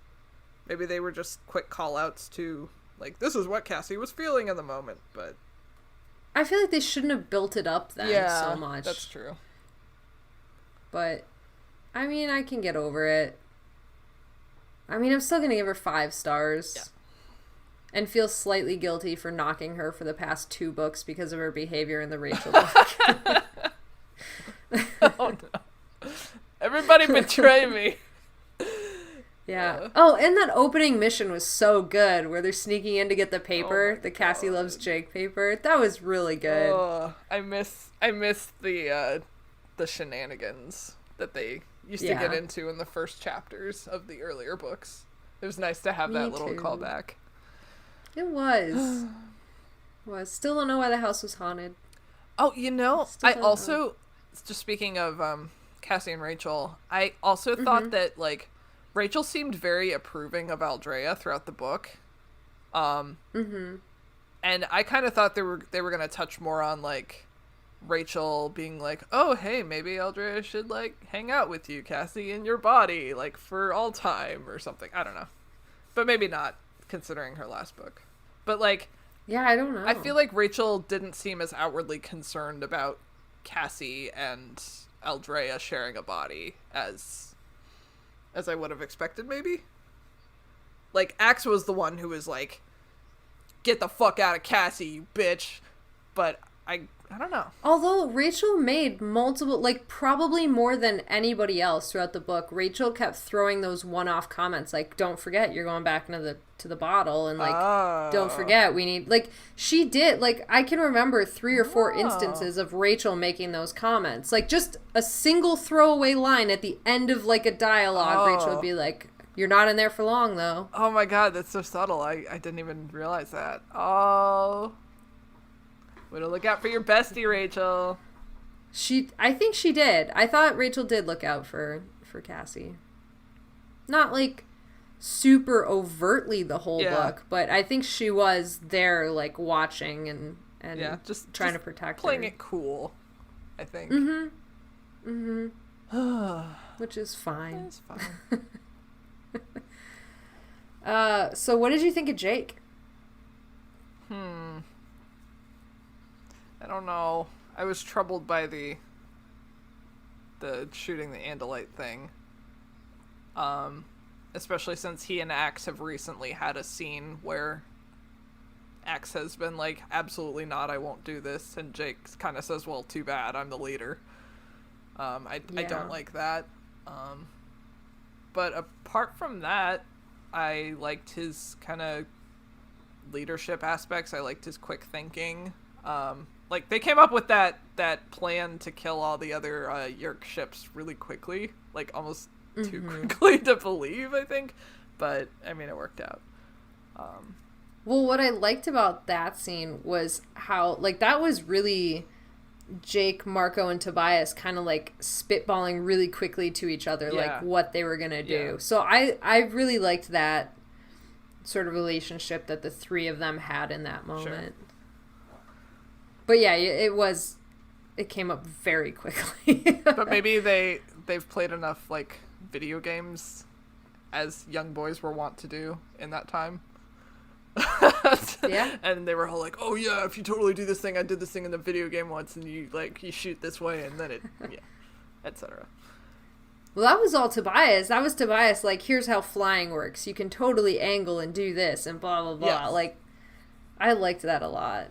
Maybe they were just quick call-outs to, like, this is what Cassie was feeling in the moment, but I feel like they shouldn't have built it up then so much. That's true. But, I mean, I can get over it. I mean, I'm still going to give her 5 stars. Yeah. And feel slightly guilty for knocking her for the past 2 books because of her behavior in the Rachel book. Oh, no. Everybody betray me. Yeah. Oh, and that opening mission was so good, where they're sneaking in to get the paper, the Cassie Loves Jake paper. That was really good. Oh, I miss the shenanigans that they used to get into in the first chapters of the earlier books. It was nice to have that little callback. It was. Still don't know why the house was haunted. Oh, I also, just speaking of Cassie and Rachel, I also thought that, like, Rachel seemed very approving of Aldrea throughout the book. And I kind of thought they were going to touch more on, like, Rachel being like, oh, hey, maybe Aldrea should, like, hang out with you, Cassie, in your body, like, for all time or something. I don't know. But maybe not, considering her last book. But, like... Yeah, I don't know. I feel like Rachel didn't seem as outwardly concerned about Cassie and Aldrea sharing a body as I would have expected, maybe. Like, Axe was the one who was like, get the fuck out of Cassie, you bitch. But I don't know. Although Rachel made multiple, like, probably more than anybody else throughout the book, Rachel kept throwing those one-off comments, like, don't forget, you're going back into the bottle, and, like, don't forget, we need, like, she did, like, I can remember 3 or 4 instances of Rachel making those comments. Like, just a single throwaway line at the end of, like, a dialogue, Rachel would be like, you're not in there for long, though. Oh my god, that's so subtle. I didn't even realize that. Oh... Way to look out for your bestie, Rachel. I think she did. I thought Rachel did look out for Cassie. Not, like, super overtly the whole book, but I think she was there, like, watching and just trying to protect playing her. It cool, I think. Which is fine. It's fine. So what did you think of Jake? I don't know. I was troubled by the shooting the Andalite thing. Especially since he and Axe have recently had a scene where Axe has been like, absolutely not, I won't do this. And Jake kind of says, well, too bad, I'm the leader. I don't like that. But apart from that, I liked his kind of leadership aspects. I liked his quick thinking. Like, they came up with that plan to kill all the other Yerk ships really quickly. Like, almost too quickly to believe, I think. But, I mean, it worked out. Well, what I liked about that scene was how, like, that was really Jake, Marco, and Tobias kind of, like, spitballing really quickly to each other, like, what they were going to do. Yeah. So I really liked that sort of relationship that the three of them had in that moment. Sure. But yeah, it came up very quickly. But maybe they've played enough, like, video games as young boys were wont to do in that time. Yeah. And they were all like, oh yeah, if you totally do this thing, I did this thing in the video game once, and you shoot this way, and then etc. Well, that was all Tobias. That was Tobias, like, here's how flying works. You can totally angle and do this, and blah, blah, blah. Yes. Like, I liked that a lot.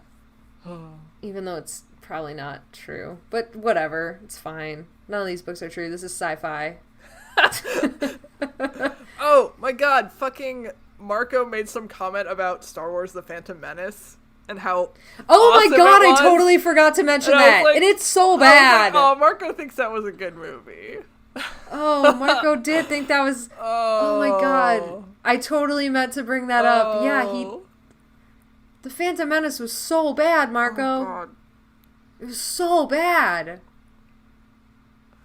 Even though it's probably not true. But whatever. It's fine. None of these books are true. This is sci-fi. Oh, my God. Fucking Marco made some comment about Star Wars The Phantom Menace and how oh my God, I totally forgot to mention that. Like, and it's so bad. Like, oh, Marco thinks that was a good movie. Oh, Marco did think that was... Oh my God. I totally meant to bring that up. Yeah, The Phantom Menace was so bad, Marco. Oh, God. It was so bad.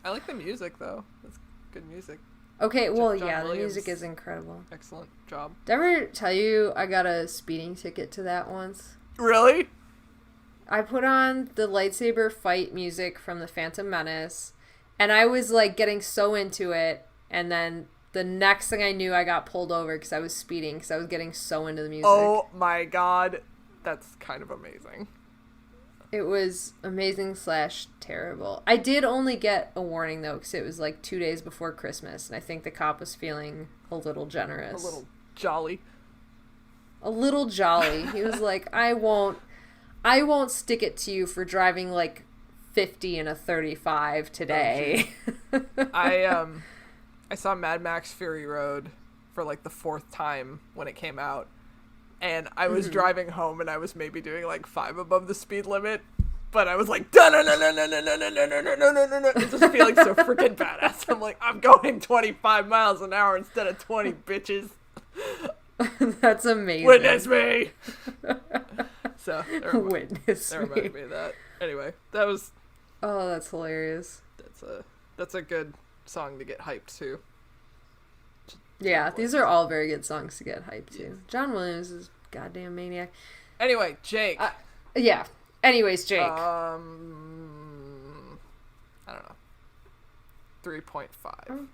I like the music, though. It's good music. Okay, well, John Williams. The music is incredible. Excellent job. Did I ever tell you I got a speeding ticket to that once? Really? I put on the lightsaber fight music from The Phantom Menace, and I was, like, getting so into it, and then the next thing I knew, I got pulled over because I was speeding because I was getting so into the music. Oh, my God. That's kind of amazing. It was amazing / terrible. I did only get a warning, though, because it was like 2 days before Christmas, and I think the cop was feeling a little generous. A little jolly. A little jolly. He was like, I won't stick it to you for driving like 50 in a 35 today. I saw Mad Max Fury Road for like the 4th time when it came out. And I was driving home, and I was maybe doing like 5 above the speed limit, but I was like, just feeling so freaking badass. I'm like, I'm going 25 miles an hour instead of 20, bitches. That's amazing. Witness me! So, Witness that me. reminded me of that. Anyway, that was... Oh, that's hilarious. That's a good song to get hyped to. Yeah, these are all very good songs to get hyped to. John Williams is a goddamn maniac. Anyway, Jake. Yeah. Anyways, Jake. I don't know. 3.5.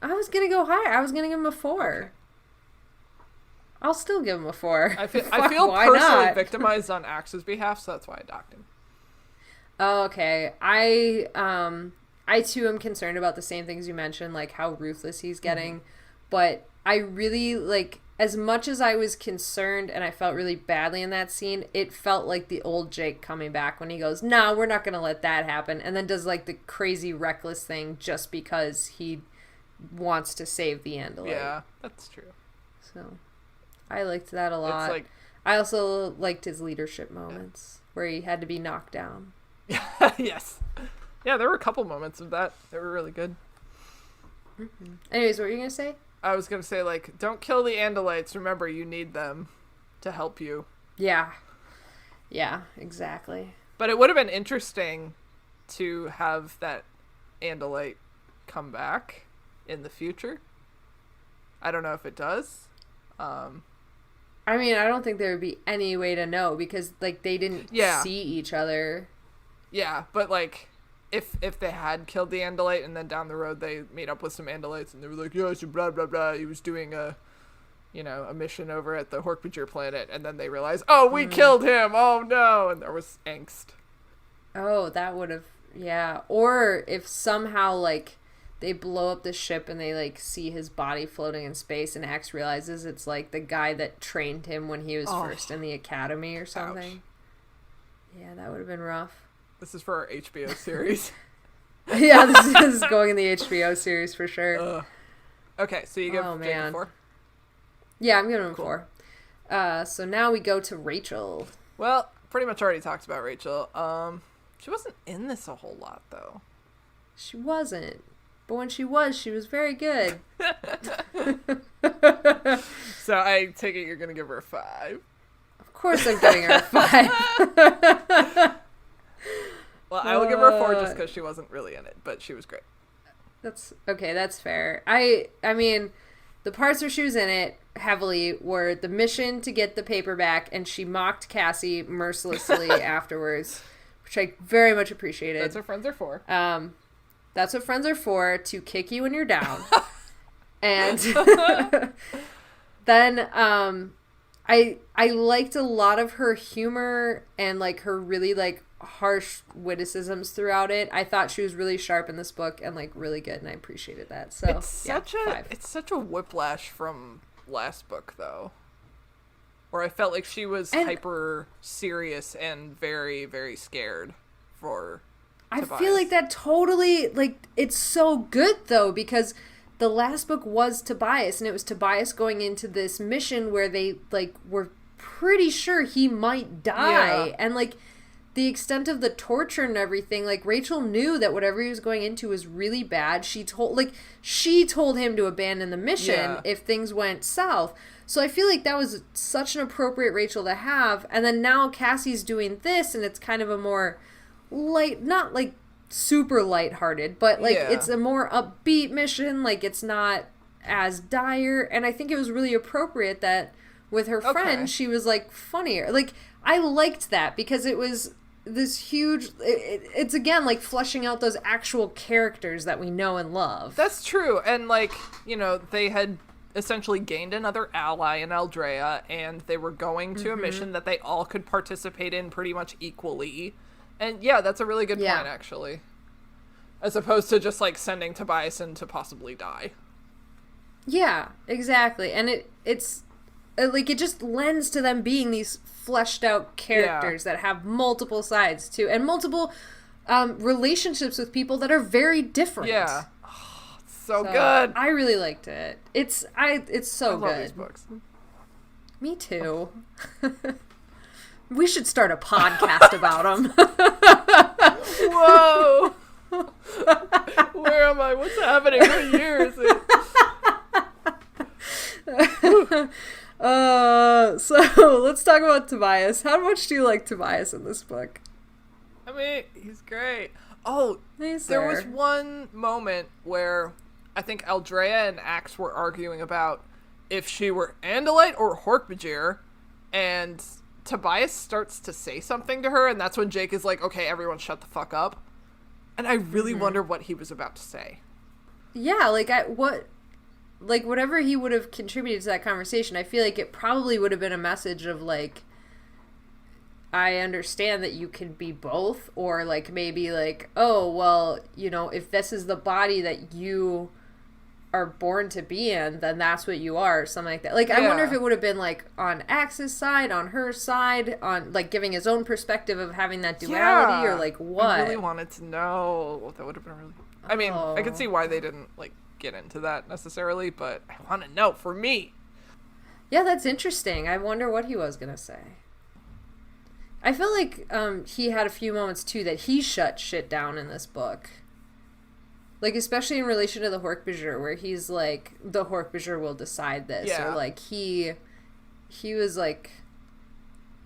I was gonna go higher. I was gonna give him a 4. Okay. I'll still give him a 4. I feel personally victimized on Axe's behalf, so that's why I docked him. Oh, okay. I too am concerned about the same things you mentioned, like how ruthless he's getting. But I really, like, as much as I was concerned and I felt really badly in that scene, it felt like the old Jake coming back when he goes, "No, we're not going to let that happen." And then does, like, the crazy reckless thing just because he wants to save the Andalite. Yeah, that's true. So, I liked that a lot. It's like... I also liked his leadership moments where he had to be knocked down. Yes. Yeah, there were a couple moments of that. They were really good. Mm-hmm. Anyways, what were you going to say? I was going to say, like, don't kill the Andalites. Remember, you need them to help you. Yeah. Yeah, exactly. But it would have been interesting to have that Andalite come back in the future. I don't know if it does. I mean, I don't think there would be any way to know because, like, they didn't see each other. Yeah, but, like, if they had killed the Andalite and then down the road they meet up with some Andalites and they were like, yeah, so blah, blah, blah. He was doing a mission over at the hork-bajir planet, and then they realized, oh, we killed him! Oh, no! And there was angst. Oh, that would have... Yeah. Or if somehow, like... they blow up the ship and they, like, see his body floating in space and Axe realizes it's, like, the guy that trained him when he was first in the academy or something. Ouch. Yeah, that would have been rough. This is for our HBO series. Yeah, this is going in the HBO series for sure. Okay, so you give Jake a 4? Yeah, I'm giving him a 4. So now we go to Rachel. Well, pretty much already talked about Rachel. She wasn't in this a whole lot, though. She wasn't. But when she was very good. So I take it you're going to give her a 5. Of course I'm giving her a 5. Well, I will give her a 4 just because she wasn't really in it, but she was great. That's fair. I mean, the parts where she was in it heavily were the mission to get the paperback, and she mocked Cassie mercilessly afterwards, which I very much appreciated. That's what friends are for. That's what friends are for, to kick you when you're down. And then I liked a lot of her humor and, like, her really, like, harsh witticisms throughout it. I thought she was really sharp in this book and, like, really good, and I appreciated that. So it's such a whiplash from last book, though, where I felt like she was hyper serious and very, very scared for Tobias. I feel like that totally, like, it's so good, though, because the last book was Tobias, and it was Tobias going into this mission where they, like, were pretty sure he might die. Yeah. And, like, the extent of the torture and everything, like, Rachel knew that whatever he was going into was really bad. She told him to abandon the mission if things went south. So I feel like that was such an appropriate Rachel to have. And then now Cassie's doing this, and it's kind of a more light, not, like, super lighthearted, but, like, it's a more upbeat mission. Like, it's not as dire. And I think it was really appropriate that with her friend, she was, like, funnier. Like, I liked that because it was this huge, it's again, like, fleshing out those actual characters that we know and love. That's true. And, like, you know, they had essentially gained another ally in Aldrea, and they were going to a mission that they all could participate in pretty much equally. And yeah, that's a really good point, actually. As opposed to just, like, sending Tobias in to possibly die. Yeah, exactly. And it's like, it just lends to them being these fleshed out characters that have multiple sides too, and multiple relationships with people that are very different. Yeah. Oh, so good. I really liked it. It's so I good. love these books. Me too. We should start a podcast about them. Whoa. Where am I? What's happening? What year is it? talk about Tobias. How much do you like Tobias in this book? I mean, he's great. Oh, there was one moment where I think Aldrea and Axe were arguing about if she were Andalite or hork-bajir, and Tobias starts to say something to her, and that's when Jake is like, okay, everyone shut the fuck up. And I really wonder what he was about to say. Yeah, whatever he would have contributed to that conversation, I feel like it probably would have been a message of, like, I understand that you can be both, or, like, maybe, like, oh, well, you know, if this is the body that you are born to be in, then that's what you are, or something like that. Like, yeah. I wonder if it would have been, like, on Axe's side, on her side, on, like, giving his own perspective of having that duality, or, like, what? I really wanted to know. That would have been really... I mean, I could see why they didn't, like, get into that necessarily, but I want to know for me. Yeah, that's interesting. I wonder what he was gonna say. I feel like he had a few moments too that he shut shit down in this book, like especially in relation to the hork-bajir, where he's like, the hork-bajir will decide this, or like he was like,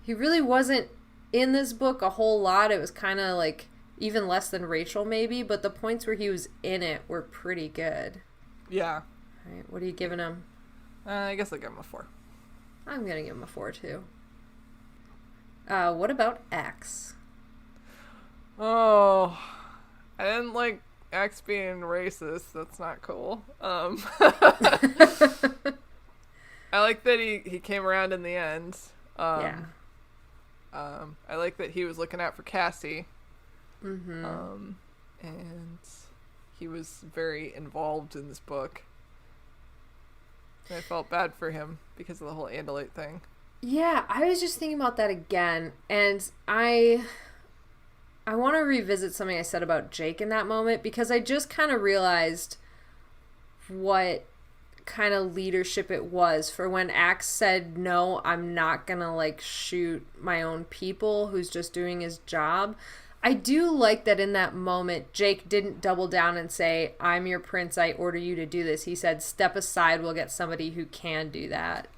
he really wasn't in this book a whole lot. It was kind of like even less than Rachel maybe, but the points where he was in it were pretty good. Yeah. All right, what are you giving him? I guess I'll give him a 4. I'm gonna give him a 4 too. What about Axe? Oh, I didn't like Axe being racist. That's not cool. I like that he came around in the end. I like that he was looking out for Cassie. And he was very involved in this book. And I felt bad for him because of the whole Andalite thing. Yeah, I was just thinking about that again, and I want to revisit something I said about Jake in that moment, because I just kind of realized what kind of leadership it was for when Axe said, no, I'm not gonna, like, shoot my own people, who's just doing his job. I do like that in that moment, Jake didn't double down and say, I'm your prince, I order you to do this. He said, step aside, we'll get somebody who can do that.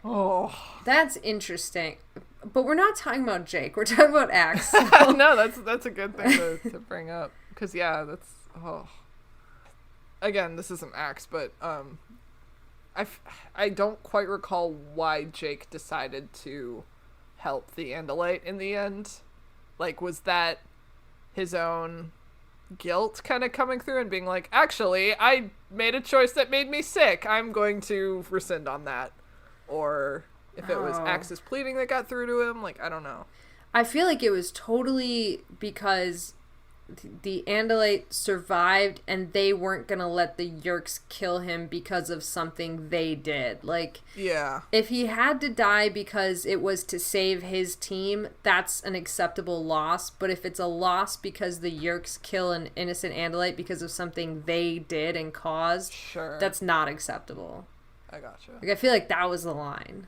Oh, that's interesting. But we're not talking about Jake. We're talking about Axe. So. No, that's a good thing to bring up. Because, yeah, that's... Oh. Again, this isn't Axe, but I don't quite recall why Jake decided to help the Andalite in the end. Like, was that his own guilt kind of coming through and being like, actually, I made a choice that made me sick. I'm going to rescind on that. Or if it was Axe's pleading that got through to him, like, I don't know. I feel like it was totally because the Andalite survived and they weren't going to let the Yeerks kill him because of something they did. Like, yeah. If he had to die because it was to save his team, that's an acceptable loss. But if it's a loss because the Yeerks kill an innocent Andalite because of something they did and caused, sure, that's not acceptable. I gotcha. Like, I feel like that was the line.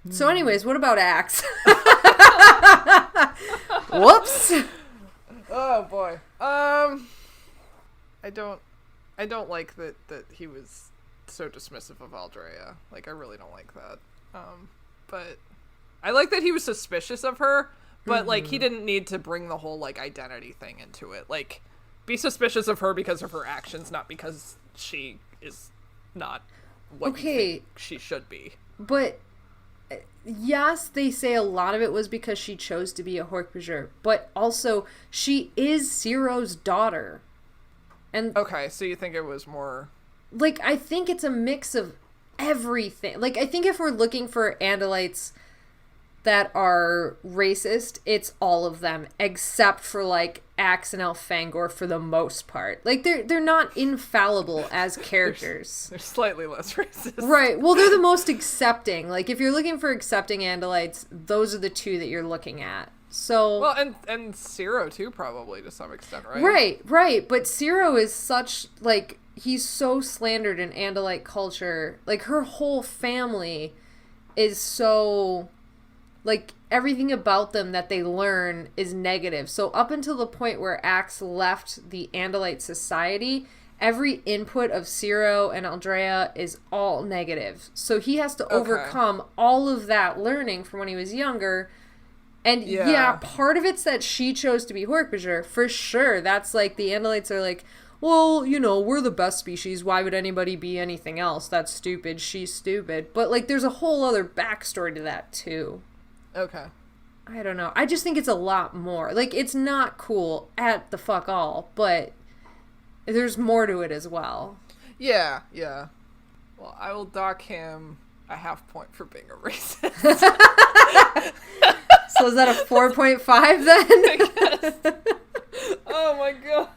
So anyways, what about Axe? Whoops. Oh boy. I don't like that he was so dismissive of Aldrea. Like, I really don't like that. But I like that he was suspicious of her, but like, he didn't need to bring the whole, like, identity thing into it. Like, be suspicious of her because of her actions, not because she is not what you think she should be. But yes, they say a lot of it was because she chose to be a hork-bajir, but also she is Ciro's daughter. And okay, so you think it was more... Like, I think it's a mix of everything. Like, I think if we're looking for Andalites that are racist, it's all of them, except for, like, Axe and Elfangor for the most part. Like, they're not infallible as characters. They're slightly less racist. Right. Well, they're the most accepting. Like, if you're looking for accepting Andalites, those are the two that you're looking at. So... Well, and Ciro, too, probably, to some extent, right? Right. But Ciro is such, like, he's so slandered in Andalite culture. Like, her whole family is so... Like, everything about them that they learn is negative. So up until the point where Axe left the Andalite society, every input of Ciro and Aldrea is all negative. So he has to overcome all of that learning from when he was younger. And yeah, part of it's that she chose to be hork-bajir, for sure. That's like, the Andalites are like, well, you know, we're the best species. Why would anybody be anything else? That's stupid. She's stupid. But, like, there's a whole other backstory to that, too. Okay. I don't know. I just think it's a lot more. Like, it's not cool at the fuck all, but there's more to it as well. Yeah, yeah. Well, I will dock him a half point for being a racist. So is that a 4.5 then? I guess. Oh my god.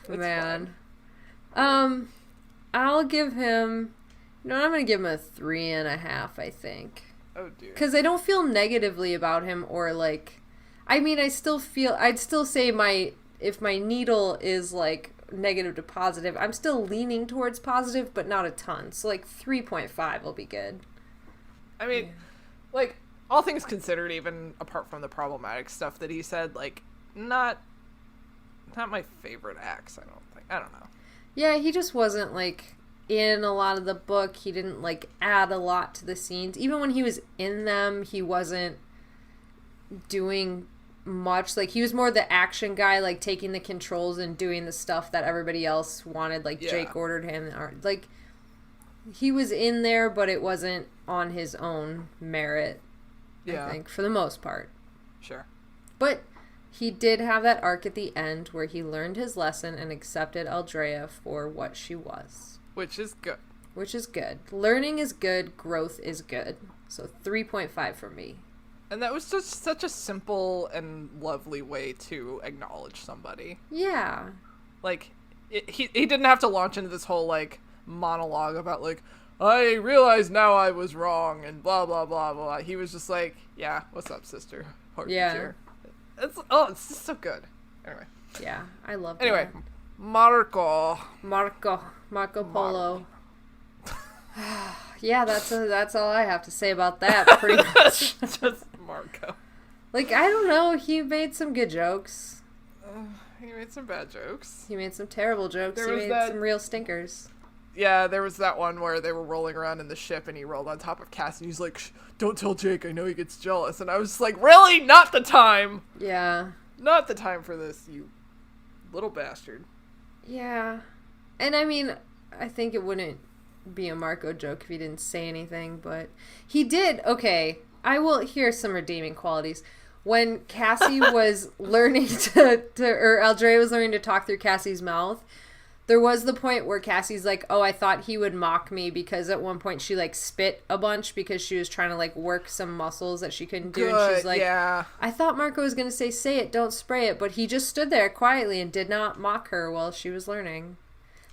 Man. I'll give him... No, I'm going to give him a 3.5, I think. Oh, dear. Because I don't feel negatively about him, or, like... I mean, I'd still say if my needle is, like, negative to positive, I'm still leaning towards positive, but not a ton. So, like, 3.5 will be good. I mean, like, all things considered, even apart from the problematic stuff that he said, like, not my favorite acts, I don't think. I don't know. Yeah, he just wasn't, like... in a lot of the book. He didn't, like, add a lot to the scenes. Even when he was in them, he wasn't doing much. Like, he was more the action guy, like, taking the controls and doing the stuff that everybody else wanted. Like, Jake ordered him. Or, like, he was in there, but it wasn't on his own merit, I think, for the most part. Sure. But he did have that arc at the end where he learned his lesson and accepted Aldrea for what she was. Which is good. Which is good. Learning is good. Growth is good. So 3.5 for me. And that was just such a simple and lovely way to acknowledge somebody. Yeah. Like, he didn't have to launch into this whole, like, monologue about, like, I realize now I was wrong and blah, blah, blah, blah. He was just like, yeah, what's up, sister? Yeah. It's just so good. Anyway. Yeah, I love Anyway, that. Marco Polo. Yeah, that's all I have to say about that, pretty much. Just Marco. Like, I don't know, he made some good jokes. He made some bad jokes. He made some terrible jokes. He made some real stinkers. Yeah, there was that one where they were rolling around in the ship and he rolled on top of Cassie and he's like, don't tell Jake, I know he gets jealous. And I was just like, really? Not the time. Yeah. Not the time for this, you little bastard. Yeah. And I mean, I think it wouldn't be a Marco joke if he didn't say anything, but he did. Okay, here's some redeeming qualities. When Cassie was learning or Aldrea was learning to talk through Cassie's mouth, there was the point where Cassie's like, oh, I thought he would mock me because at one point she, like, spit a bunch because she was trying to, like, work some muscles that she couldn't do. And she's like, yeah. I thought Marco was going to say it, don't spray it. But he just stood there quietly and did not mock her while she was learning.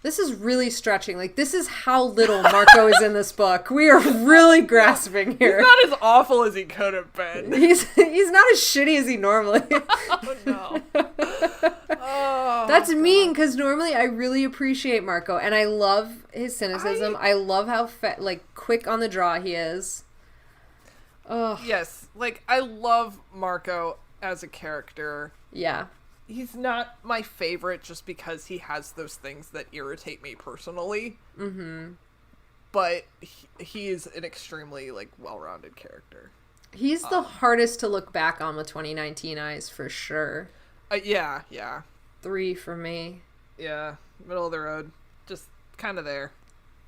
This is really stretching. Like, this is how little Marco is in this book. We are really grasping here. He's not as awful as he could have been. He's not as shitty as he normally is. Oh, no. Oh, that's mean, because normally I really appreciate Marco, and I love his cynicism. I love how quick on the draw he is. Oh. Yes, like, I love Marco as a character. Yeah. He's not my favorite just because he has those things that irritate me personally. Mm-hmm. But he is an extremely, like, well-rounded character. He's the hardest to look back on with 2019 eyes, for sure. Yeah. 3 for me. Yeah, middle of the road. Just kind of there.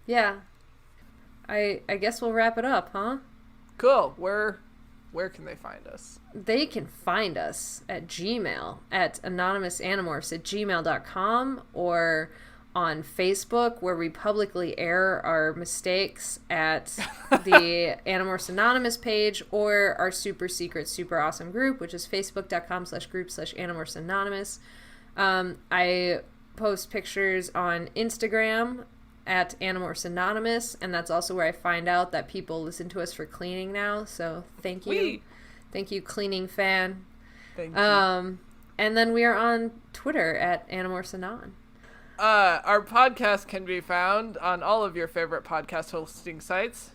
Yeah. I guess we'll wrap it up, huh? Cool. Where can they find us? They can find us at Gmail, at anonymousanimorphs@gmail.com, or on Facebook, where we publicly air our mistakes at the Animorphs Anonymous page, or our super secret, super awesome group, which is facebook.com/group/Animorphs Anonymous. I post pictures on Instagram at Animorphs Anonymous, and that's also where I find out that people listen to us for cleaning now, so thank you. Thank you, cleaning fan. Thank you. And then we are on Twitter at Animorphs Anon. Our podcast can be found on all of your favorite podcast hosting sites,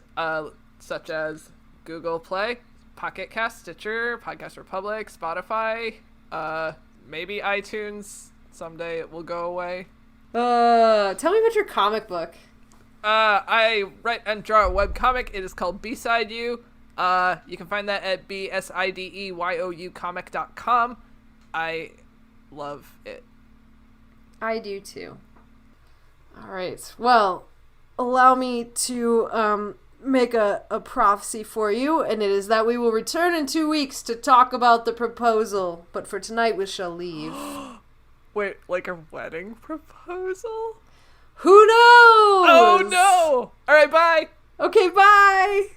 such as Google Play, Pocket Cast, Stitcher, Podcast Republic, Spotify, maybe iTunes. Someday it will go away. Tell me about your comic book. I write and draw a webcomic. It is called B-Side You. You can find that at bsideyoucomic.com. I love it. I do too. All right. Well, allow me to make a prophecy for you, and it is that we will return in 2 weeks to talk about the proposal. But for tonight, we shall leave. Wait, like a wedding proposal? Who knows? Oh no! All right, bye. Okay, bye.